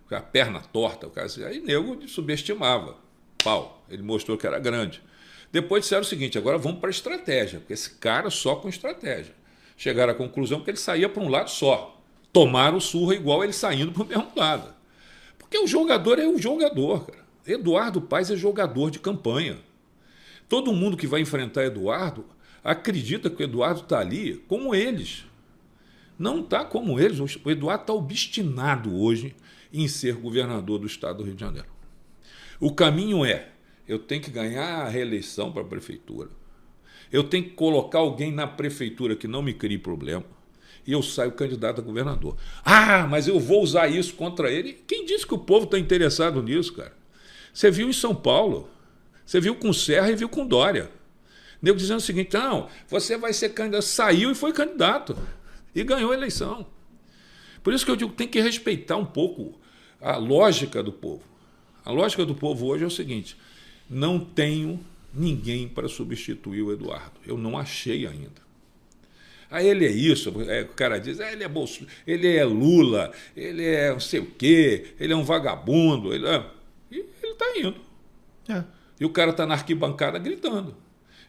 A perna torta, o cara assim, aí nego subestimava. Pau. Ele mostrou que era grande. Depois disseram o seguinte, agora vamos para a estratégia, porque esse cara só com estratégia. Chegaram à conclusão que ele saía para um lado só. tomaram surra igual ele saindo para o mesmo lado. Porque o jogador é o jogador, cara. Eduardo Paes é jogador de campanha. Todo mundo que vai enfrentar Eduardo acredita que o Eduardo está ali como eles. Não está como eles. O Eduardo está obstinado hoje em ser governador do estado do Rio de Janeiro. O caminho eu tenho que ganhar a reeleição para a prefeitura. Eu tenho que colocar alguém na prefeitura que não me crie problema. E eu saio candidato a governador. Ah, mas eu vou usar isso contra ele. Quem disse que o povo está interessado nisso, cara? Você viu em São Paulo. Você viu com Serra e viu com Dória. Nego dizendo o seguinte, não, você vai ser candidato. Saiu e foi candidato. E ganhou a eleição. Por isso que eu digo que tem que respeitar um pouco a lógica do povo. A lógica do povo hoje é o seguinte, não tenho ninguém para substituir o Eduardo. Eu não achei ainda. Aí ele é isso, o cara diz, ele é Bolsonaro, ele é Lula, ele é não sei o quê, ele é um vagabundo. E ele está indo. É. E o cara está na arquibancada gritando.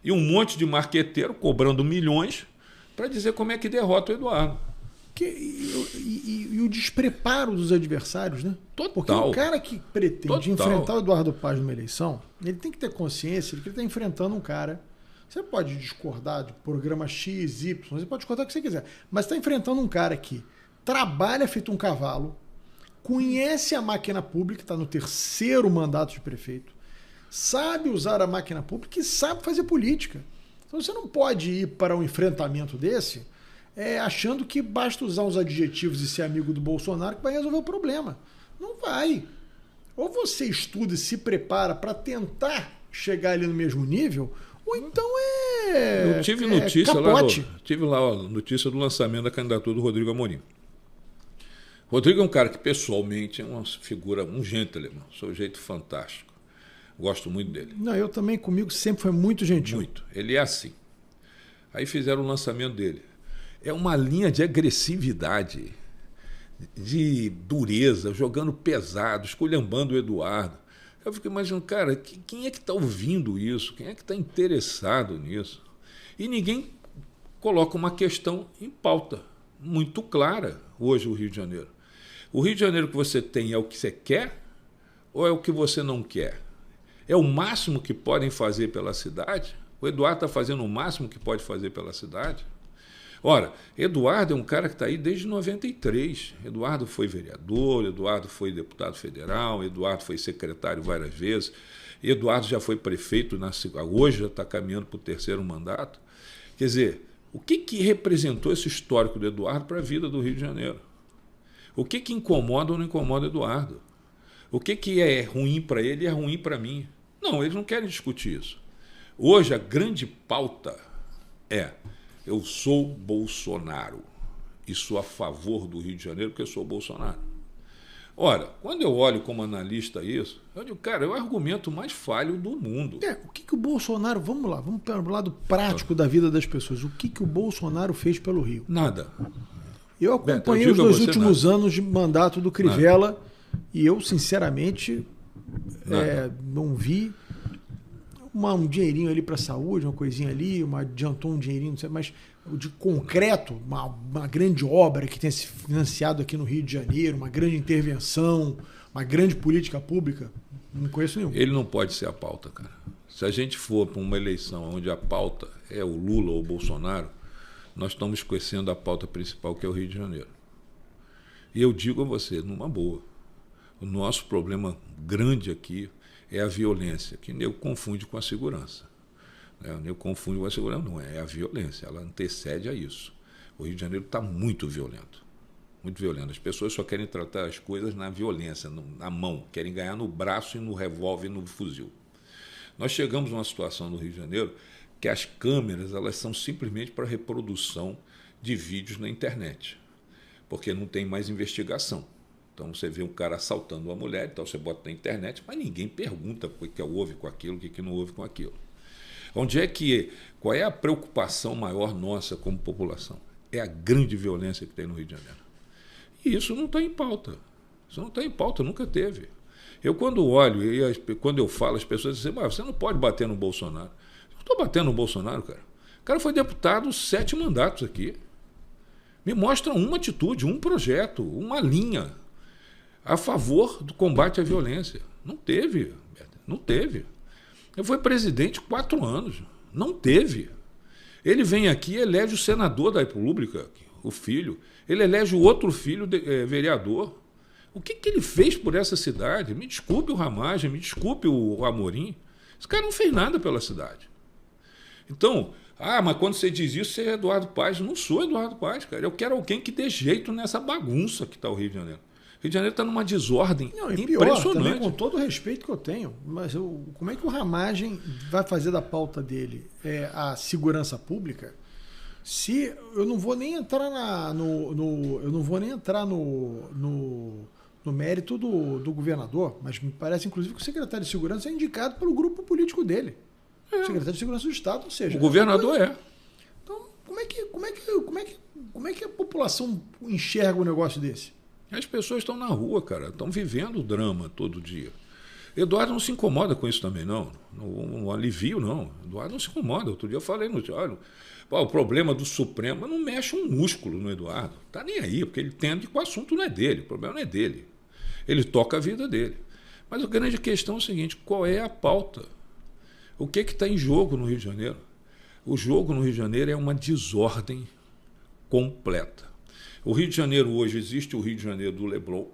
E um monte de marqueteiro cobrando milhões para dizer como é que derrota o Eduardo. E o despreparo dos adversários, né? Total. Porque o cara que pretende enfrentar o Eduardo Paes numa eleição, ele tem que ter consciência de que ele está enfrentando um cara. Você pode discordar de programa X, Y, você pode discordar o que você quiser, mas está enfrentando um cara que trabalha feito um cavalo, conhece a máquina pública, está no 3º mandato de prefeito, sabe usar a máquina pública e sabe fazer política. Então você não pode ir para um enfrentamento desse achando que basta usar os adjetivos e ser amigo do Bolsonaro que vai resolver o problema. Não vai. Ou você estuda e se prepara para tentar chegar ali no mesmo nível, ou então Eu tive notícia tive lá a notícia do lançamento da candidatura do Rodrigo Amorim. Rodrigo é um cara que pessoalmente é uma figura, um gentleman, sujeito fantástico. Gosto muito dele. Não, eu também, comigo sempre foi muito gentil. Muito. Ele é assim. Aí fizeram o lançamento dele. É uma linha de agressividade, de dureza, jogando pesado, esculhambando o Eduardo. Eu fico imaginando, cara, quem é que está ouvindo isso? Quem é que está interessado nisso? E ninguém coloca uma questão em pauta muito clara hoje no Rio de Janeiro. O Rio de Janeiro que você tem é o que você quer ou é o que você não quer? É o máximo que podem fazer pela cidade? O Eduardo está fazendo o máximo que pode fazer pela cidade? Ora, Eduardo é um cara que está aí desde 93. Eduardo foi vereador, Eduardo foi deputado federal, Eduardo foi secretário várias vezes, Eduardo já foi prefeito, hoje já está caminhando para o 3º mandato. Quer dizer, o que representou esse histórico do Eduardo para a vida do Rio de Janeiro? O que incomoda ou não incomoda Eduardo? O que é ruim para ele e é ruim para mim? Não, eles não querem discutir isso. Hoje a grande pauta eu sou Bolsonaro e sou a favor do Rio de Janeiro porque eu sou Bolsonaro. Ora, quando eu olho como analista isso, eu digo, cara, é o argumento mais falho do mundo. O que o Bolsonaro, vamos para o lado prático da vida das pessoas, o que o Bolsonaro fez pelo Rio? Nada. Eu acompanhei os 2 últimos anos de mandato do Crivella e eu, sinceramente, não vi um dinheirinho ali para a saúde, uma coisinha ali, adiantou um dinheirinho, não sei, mas de concreto, uma grande obra que tenha se financiado aqui no Rio de Janeiro, uma grande intervenção, uma grande política pública, não conheço nenhum. Ele não pode ser a pauta, cara. Se a gente for para uma eleição onde a pauta é o Lula ou o Bolsonaro, nós estamos esquecendo a pauta principal, que é o Rio de Janeiro. E eu digo a você, numa boa, o nosso problema grande aqui é a violência, que o nego confunde com a segurança. O nego confunde com a segurança, não é a violência, ela antecede a isso. O Rio de Janeiro está muito violento. Muito violento. As pessoas só querem tratar as coisas na violência, na mão, querem ganhar no braço e no revólver e no fuzil. Nós chegamos a uma situação no Rio de Janeiro que as câmeras elas são simplesmente para reprodução de vídeos na internet, porque não tem mais investigação. Então você vê um cara assaltando uma mulher, então você bota na internet, mas ninguém pergunta o que houve com aquilo, o que não houve com aquilo. Qual é a preocupação maior nossa como população? É a grande violência que tem no Rio de Janeiro. E isso não está em pauta. Isso não está em pauta, nunca teve. Eu quando olho, quando eu falo, as pessoas dizem, mas você não pode bater no Bolsonaro. Eu não estou batendo no Bolsonaro, cara. O cara foi deputado 7 mandatos aqui. Me mostra uma atitude, um projeto, uma linha a favor do combate à violência. Não teve, não teve. Eu fui presidente 4 anos, não teve. Ele vem aqui e elege o senador da República, o filho. Ele elege o outro filho vereador. O que ele fez por essa cidade? Me desculpe o Ramagem, me desculpe o Amorim. Esse cara não fez nada pela cidade. Então, mas quando você diz isso, você é Eduardo Paes. Não sou Eduardo Paes, cara. Eu quero alguém que dê jeito nessa bagunça que está o Rio de Janeiro. O Rio de Janeiro está numa desordem impressionante. Pior, também, com todo o respeito que eu tenho, mas como é que o Ramagem vai fazer da pauta dele a segurança pública se eu não vou nem entrar no mérito do governador, mas me parece inclusive que o secretário de segurança é indicado pelo grupo político dele. O secretário de segurança do Estado, ou seja... O governador é. Então, como é que a população enxerga um negócio desse? As pessoas estão na rua, cara, estão vivendo o drama todo dia. Eduardo não se incomoda com isso também, não. No alivio, não. Eduardo não se incomoda. Outro dia eu falei no diário, o problema do Supremo, não mexe um músculo no Eduardo. Tá nem aí, porque ele entende que o assunto não é dele, o problema não é dele. Ele toca a vida dele. Mas a grande questão é o seguinte, qual é a pauta? O que está em jogo no Rio de Janeiro? O jogo no Rio de Janeiro é uma desordem completa. O Rio de Janeiro hoje, existe o Rio de Janeiro do Leblon,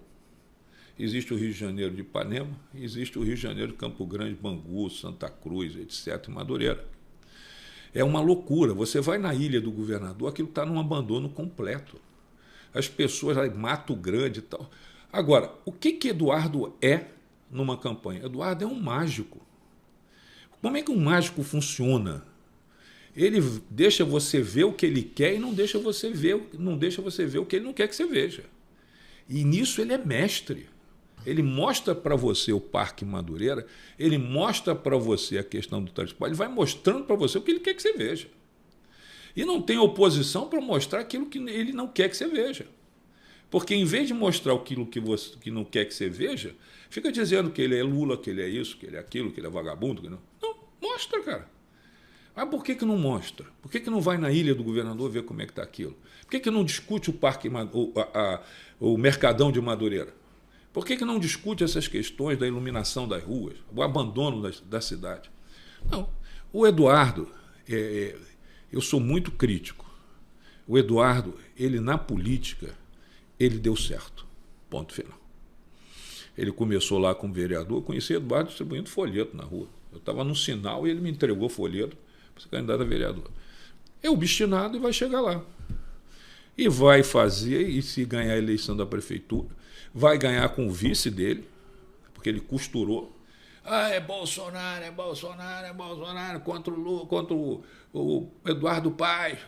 existe o Rio de Janeiro de Ipanema, existe o Rio de Janeiro de Campo Grande, Bangu, Santa Cruz, etc., e Madureira. É uma loucura. Você vai na Ilha do Governador, aquilo está num abandono completo. As pessoas lá, Mato Grande e tal. Agora, o que Eduardo é numa campanha? Eduardo é um mágico. Como é que um mágico funciona? Ele deixa você ver o que ele quer e não deixa você ver o que ele não quer que você veja. E nisso ele é mestre. Ele mostra para você o Parque Madureira, ele mostra para você a questão do transporte, ele vai mostrando para você o que ele quer que você veja. E não tem oposição para mostrar aquilo que ele não quer que você veja. Porque em vez de mostrar aquilo que não quer que você veja, fica dizendo que ele é Lula, que ele é isso, que ele é aquilo, que ele é vagabundo. Que não, mostra, cara. Mas por que não mostra? Por que não vai na Ilha do Governador ver como é que está aquilo? Por que não discute o Parque, o Mercadão de Madureira? Por que não discute essas questões da iluminação das ruas, o abandono da cidade? Não. O Eduardo, eu sou muito crítico. O Eduardo, ele na política, ele deu certo. Ponto final. Ele começou lá como vereador, conheci Eduardo distribuindo folheto na rua. Eu estava no sinal e ele me entregou folheto para ser candidato a vereador. É obstinado e vai chegar lá. E vai fazer, e se ganhar a eleição da prefeitura, vai ganhar com o vice dele, porque ele costurou. É Bolsonaro, é Bolsonaro, é Bolsonaro, contra o Lula, contra o Eduardo Paes.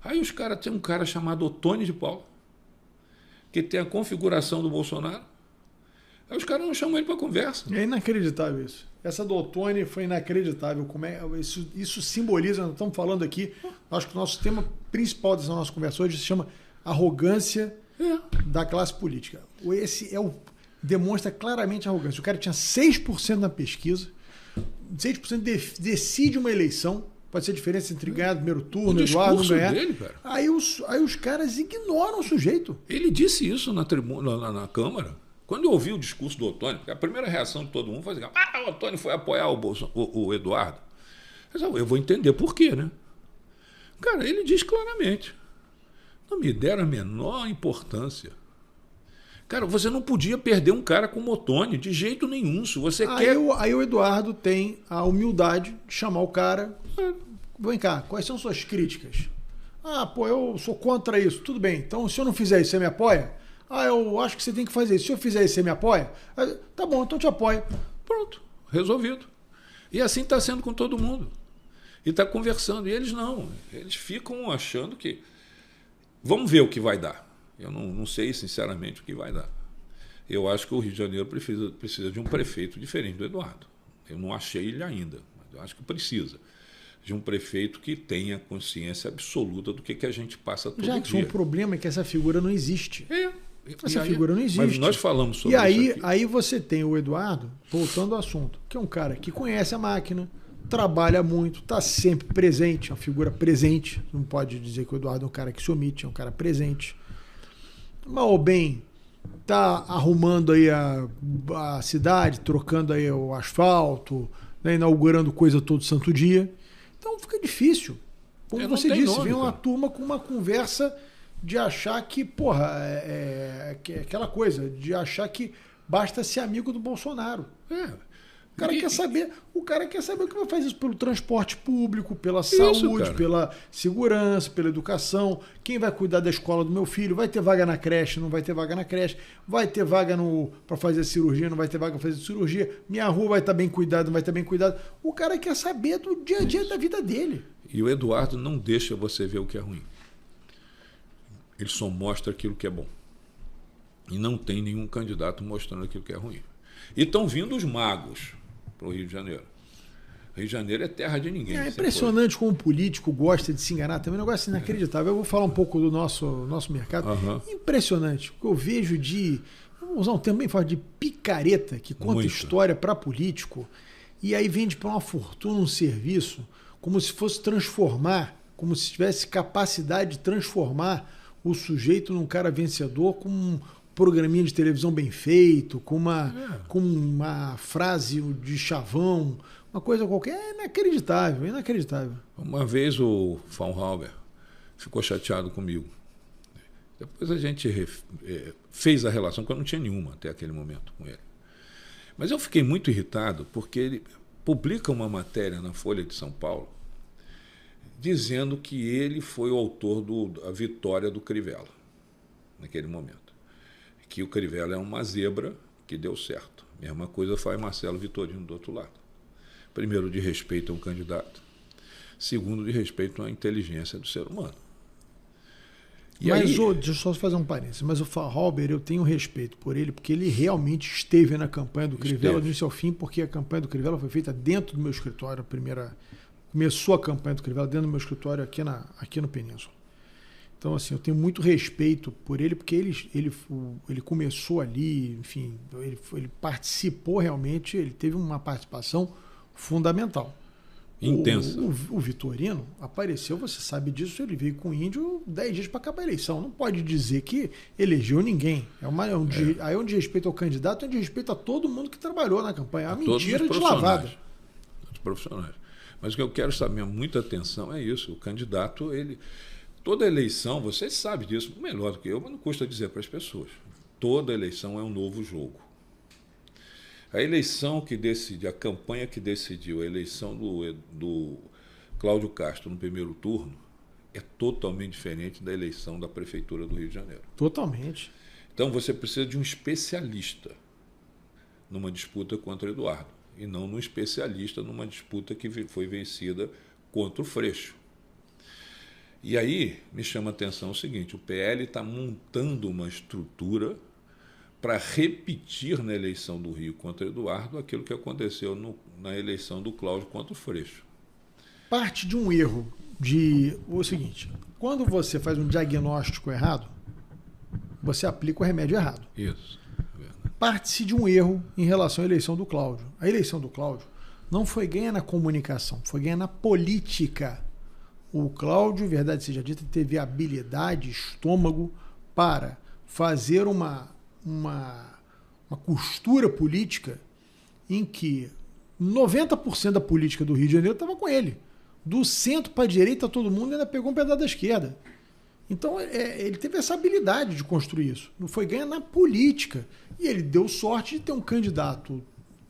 Aí os caras, tem um cara chamado Ottoni de Paula, que tem a configuração do Bolsonaro. Aí os caras não chamam ele para conversa. É inacreditável isso. Essa do Ottoni foi inacreditável. Como isso simboliza, nós estamos falando aqui, acho que o nosso tema principal dessa nossa conversa hoje se chama arrogância da classe política. Esse demonstra claramente a arrogância. O cara tinha 6% na pesquisa, 6% decide uma eleição, pode ser a diferença entre ganhar no primeiro turno, Eduardo não ganhar. Dele, cara. Aí os caras ignoram o sujeito. Ele disse isso na tribuna, na Câmara. Quando eu ouvi o discurso do Ottoni, a primeira reação de todo mundo foi assim, o Ottoni foi apoiar o Eduardo. Eu vou entender por quê, né? Cara, ele diz claramente, não me deram a menor importância. Cara, você não podia perder um cara como Ottoni, de jeito nenhum, se você quer... Aí o Eduardo tem a humildade de chamar o cara, vem cá, quais são suas críticas? Eu sou contra isso, tudo bem, então se eu não fizer isso, você me apoia? Eu acho que você tem que fazer isso. Se eu fizer isso, você me apoia? Tá bom, então eu te apoio. Pronto, resolvido. E assim está sendo com todo mundo. E está conversando. E eles não. Eles ficam achando que... Vamos ver o que vai dar. Eu não sei, sinceramente, o que vai dar. Eu acho que o Rio de Janeiro precisa de um prefeito diferente do Eduardo. Eu não achei ele ainda, mas eu acho que precisa de um prefeito que tenha consciência absoluta do que a gente passa todo dia. O problema é que essa figura não existe. Essa figura não existe. Mas nós falamos sobre isso aqui. Aí você tem o Eduardo, voltando ao assunto, que é um cara que conhece a máquina, trabalha muito, está sempre presente, é uma figura presente. Não pode dizer que o Eduardo é um cara que se omite, é um cara presente. Mal ou bem, está arrumando aí a cidade, trocando aí o asfalto, né, inaugurando coisa todo santo dia. Então fica difícil. Como você disse, nome, vem uma turma com uma conversa de achar que, porra, que é aquela coisa, de achar que basta ser amigo do Bolsonaro. O cara quer saber o que vai fazer isso pelo transporte público, pela saúde, pela segurança, pela educação. Quem vai cuidar da escola do meu filho? Vai ter vaga na creche? Não vai ter vaga na creche? Vai ter vaga para fazer cirurgia? Não vai ter vaga para fazer cirurgia? Minha rua vai estar bem cuidada? Não vai estar bem cuidada? O cara quer saber do dia a dia da vida dele. E o Eduardo não deixa você ver o que é ruim. Ele só mostra aquilo que é bom. E não tem nenhum candidato mostrando aquilo que é ruim. E estão vindo os magos para o Rio de Janeiro. Rio de Janeiro é terra de ninguém. É impressionante como o político gosta de se enganar. Também é um negócio inacreditável. Eu vou falar um pouco do nosso mercado. Impressionante. O que eu vejo vamos usar um termo bem forte, de picareta, que conta história para político e aí vende para uma fortuna um serviço como se fosse transformar, como se tivesse capacidade de transformar o sujeito num cara vencedor com um programinha de televisão bem feito, com uma frase de chavão, uma coisa qualquer. É inacreditável, inacreditável. Uma vez o Fraunhofer ficou chateado comigo. Depois a gente fez a relação, porque eu não tinha nenhuma até aquele momento com ele. Mas eu fiquei muito irritado porque ele publica uma matéria na Folha de São Paulo dizendo que ele foi o autor da vitória do Crivella, naquele momento. Que o Crivella é uma zebra que deu certo. Mesma coisa faz Marcelo Vitorino do outro lado. Primeiro, de respeito a um candidato. Segundo, de respeito à inteligência do ser humano. Deixa eu só fazer um parênteses, mas o Fraunhofer, eu tenho respeito por ele, porque ele realmente esteve na campanha do Crivella do início ao fim, porque a campanha do Crivella foi feita dentro do meu escritório, começou a campanha do Crivella dentro do meu escritório aqui no Península. Então, assim, eu tenho muito respeito por ele, porque ele começou ali, enfim, ele participou realmente, ele teve uma participação fundamental. Intensa. O Vitorino apareceu, você sabe disso, ele veio com o índio 10 dias para acabar a eleição. Não pode dizer que elegeu ninguém. Aí é um desrespeito ao candidato, é um desrespeito a todo mundo que trabalhou na campanha. É uma mentira deslavada. Os profissionais. Mas o que eu quero saber, muita atenção, é isso. O candidato, toda eleição, vocês sabem disso melhor do que eu, mas não custa dizer para as pessoas. Toda eleição é um novo jogo. A eleição que decide, a campanha que decidiu a eleição do Cláudio Castro no primeiro turno é totalmente diferente da eleição da Prefeitura do Rio de Janeiro. Totalmente. Então você precisa de um especialista numa disputa contra o Eduardo e não num especialista numa disputa que foi vencida contra o Freixo. E aí me chama a atenção o seguinte, o PL está montando uma estrutura para repetir na eleição do Rio contra Eduardo aquilo que aconteceu na eleição do Cláudio contra o Freixo. Parte de um erro o seguinte, quando você faz um diagnóstico errado, você aplica o remédio errado. Isso. Parte-se de um erro em relação à eleição do Cláudio. A eleição do Cláudio não foi ganha na comunicação, foi ganha na política. O Cláudio, verdade seja dita, teve habilidade, estômago para fazer uma costura política em que 90% da política do Rio de Janeiro estava com ele. Do centro para a direita, todo mundo ainda pegou um pedaço da esquerda. Então, ele teve essa habilidade de construir isso. Não foi ganha na política. E ele deu sorte de ter um candidato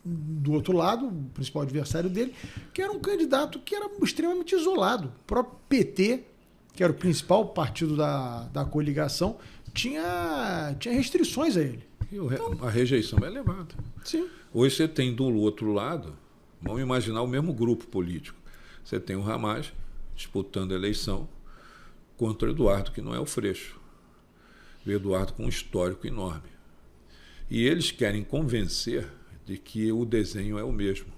do outro lado, o principal adversário dele, que era um candidato que era extremamente isolado. O próprio PT, que era o principal partido da coligação, tinha restrições a ele. E a rejeição é elevada. Sim. Hoje você tem do outro lado, vamos imaginar o mesmo grupo político. Você tem o Ramagem disputando a eleição contra o Eduardo, que não é o Freixo. O Eduardo com um histórico enorme. E eles querem convencer de que o desenho é o mesmo.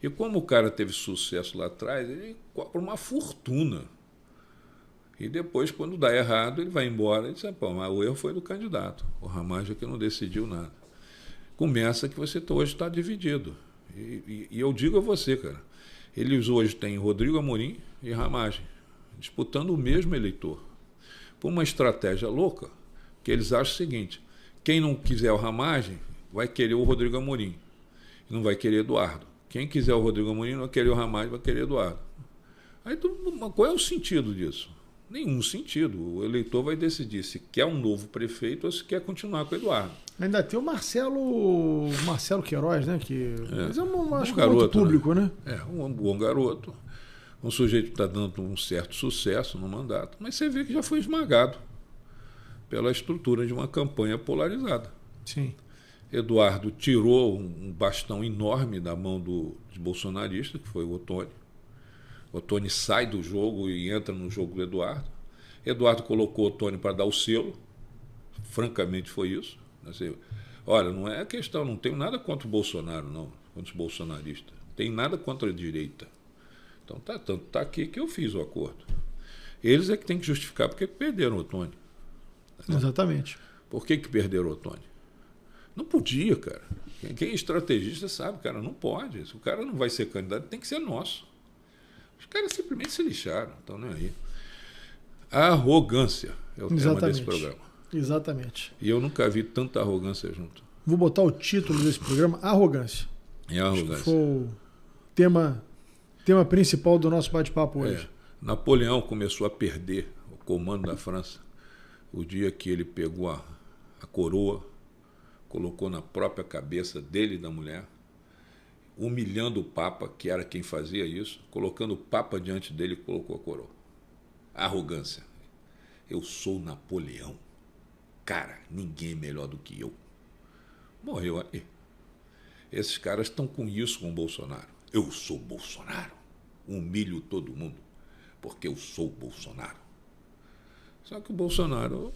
E como o cara teve sucesso lá atrás, ele cobra uma fortuna. E depois, quando dá errado, ele vai embora e diz, mas o erro foi do candidato. O Ramagem que não decidiu nada. Começa que você hoje está dividido. E eu digo a você, cara, Eles hoje têm Rodrigo Amorim e Ramagem, disputando o mesmo eleitor. Por uma estratégia louca, que eles acham o seguinte: quem não quiser o Ramagem vai querer o Rodrigo Amorim, e não vai querer Eduardo. Quem quiser o Rodrigo Amorim não vai querer o Ramagem, vai querer Eduardo. Aí, qual é o sentido disso? Nenhum sentido. O eleitor vai decidir se quer um novo prefeito ou se quer continuar com o Eduardo. Ainda tem o Marcelo Queiroz, né? Que é um garoto público, né? É, um bom garoto. Um sujeito que está dando um certo sucesso no mandato, mas você vê que já foi esmagado pela estrutura de uma campanha polarizada. Sim. Eduardo tirou um bastão enorme da mão dos bolsonaristas, que foi o Ottoni. Ottoni sai do jogo e entra no jogo do Eduardo. Eduardo colocou o Ottoni para dar o selo. Francamente foi isso. Assim, olha, não é questão, não tenho nada contra o Bolsonaro, não, contra os bolsonaristas. Não tem nada contra a direita. Então tá aqui que eu fiz o acordo. Eles é que têm que justificar porque perderam o Ottoni. Exatamente. Por que perderam o Ottoni? Não podia, cara. Quem é estrategista sabe, cara, não pode. Se o cara não vai ser candidato, tem que ser nosso. Os caras simplesmente se lixaram, estão nem aí. A arrogância é o tema desse programa. Exatamente. E eu nunca vi tanta arrogância junto. Vou botar o título desse programa: Arrogância. É a arrogância. Acho que foi o tema principal do nosso bate-papo hoje. Napoleão começou a perder o comando da França o dia que ele pegou a coroa, colocou na própria cabeça dele e da mulher, humilhando o Papa, que era quem fazia isso, colocando o Papa diante dele e colocou a coroa. Arrogância. Eu sou Napoleão. Cara, ninguém é melhor do que eu. Morreu aí. Esses caras estão com isso com o Bolsonaro. Eu sou Bolsonaro. Humilho todo mundo, porque eu sou Bolsonaro. Só que o Bolsonaro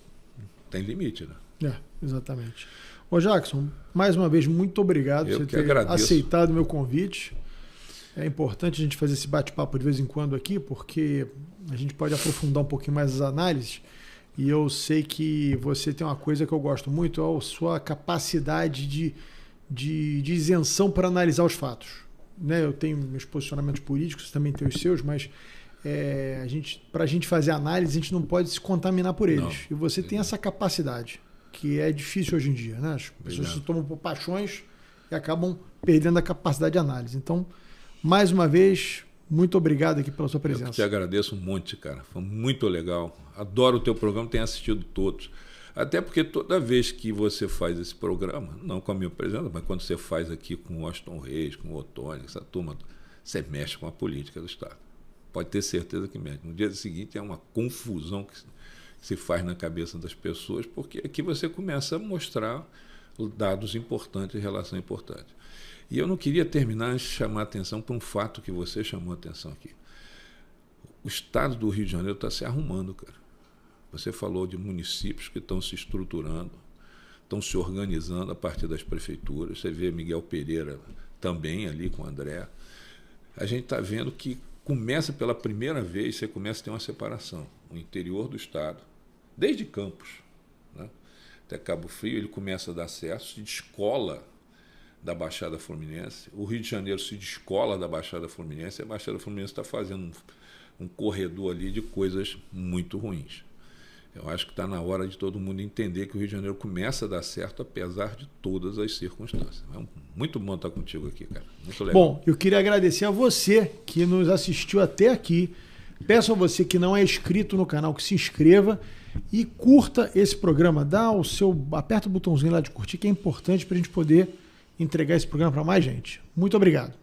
tem limite, né? Exatamente. Ô Jackson, mais uma vez, muito obrigado por você ter aceitado o meu convite. É importante a gente fazer esse bate-papo de vez em quando aqui, porque a gente pode aprofundar um pouquinho mais as análises. E eu sei que você tem uma coisa que eu gosto muito, é a sua capacidade de isenção para analisar os fatos. Né? Eu tenho meus posicionamentos políticos, você também tem os seus, mas para a gente fazer análise, a gente não pode se contaminar por eles. Não. E você tem essa capacidade, que é difícil hoje em dia. Né? As pessoas se tomam por paixões e acabam perdendo a capacidade de análise. Então, mais uma vez, muito obrigado aqui pela sua presença. Eu te agradeço um monte, cara. Foi muito legal. Adoro o teu programa, tenho assistido todos. Até porque toda vez que você faz esse programa, não com a minha presença, mas quando você faz aqui com o Washington Reis, com o Ottoni, essa turma, você mexe com a política do Estado. Pode ter certeza que mexe. No dia seguinte é uma confusão que se faz na cabeça das pessoas, porque aqui você começa a mostrar dados importantes, relação importante. E eu não queria terminar antes de chamar a atenção para um fato que você chamou a atenção aqui. O Estado do Rio de Janeiro está se arrumando, cara. Você falou de municípios que estão se estruturando, estão se organizando a partir das prefeituras. Você vê Miguel Pereira também ali com o André. A gente está vendo que começa pela primeira vez, você começa a ter uma separação. O interior do Estado, desde Campos, né, até Cabo Frio, ele começa a dar acesso, se descola da Baixada Fluminense. O Rio de Janeiro se descola da Baixada Fluminense, e a Baixada Fluminense está fazendo um corredor ali de coisas muito ruins. Eu acho que está na hora de todo mundo entender que o Rio de Janeiro começa a dar certo, apesar de todas as circunstâncias. É muito bom estar contigo aqui, cara. Muito legal. Bom, eu queria agradecer a você que nos assistiu até aqui. Peço a você que não é inscrito no canal que se inscreva e curta esse programa. Aperta o botãozinho lá de curtir, que é importante para a gente poder entregar esse programa para mais gente. Muito obrigado.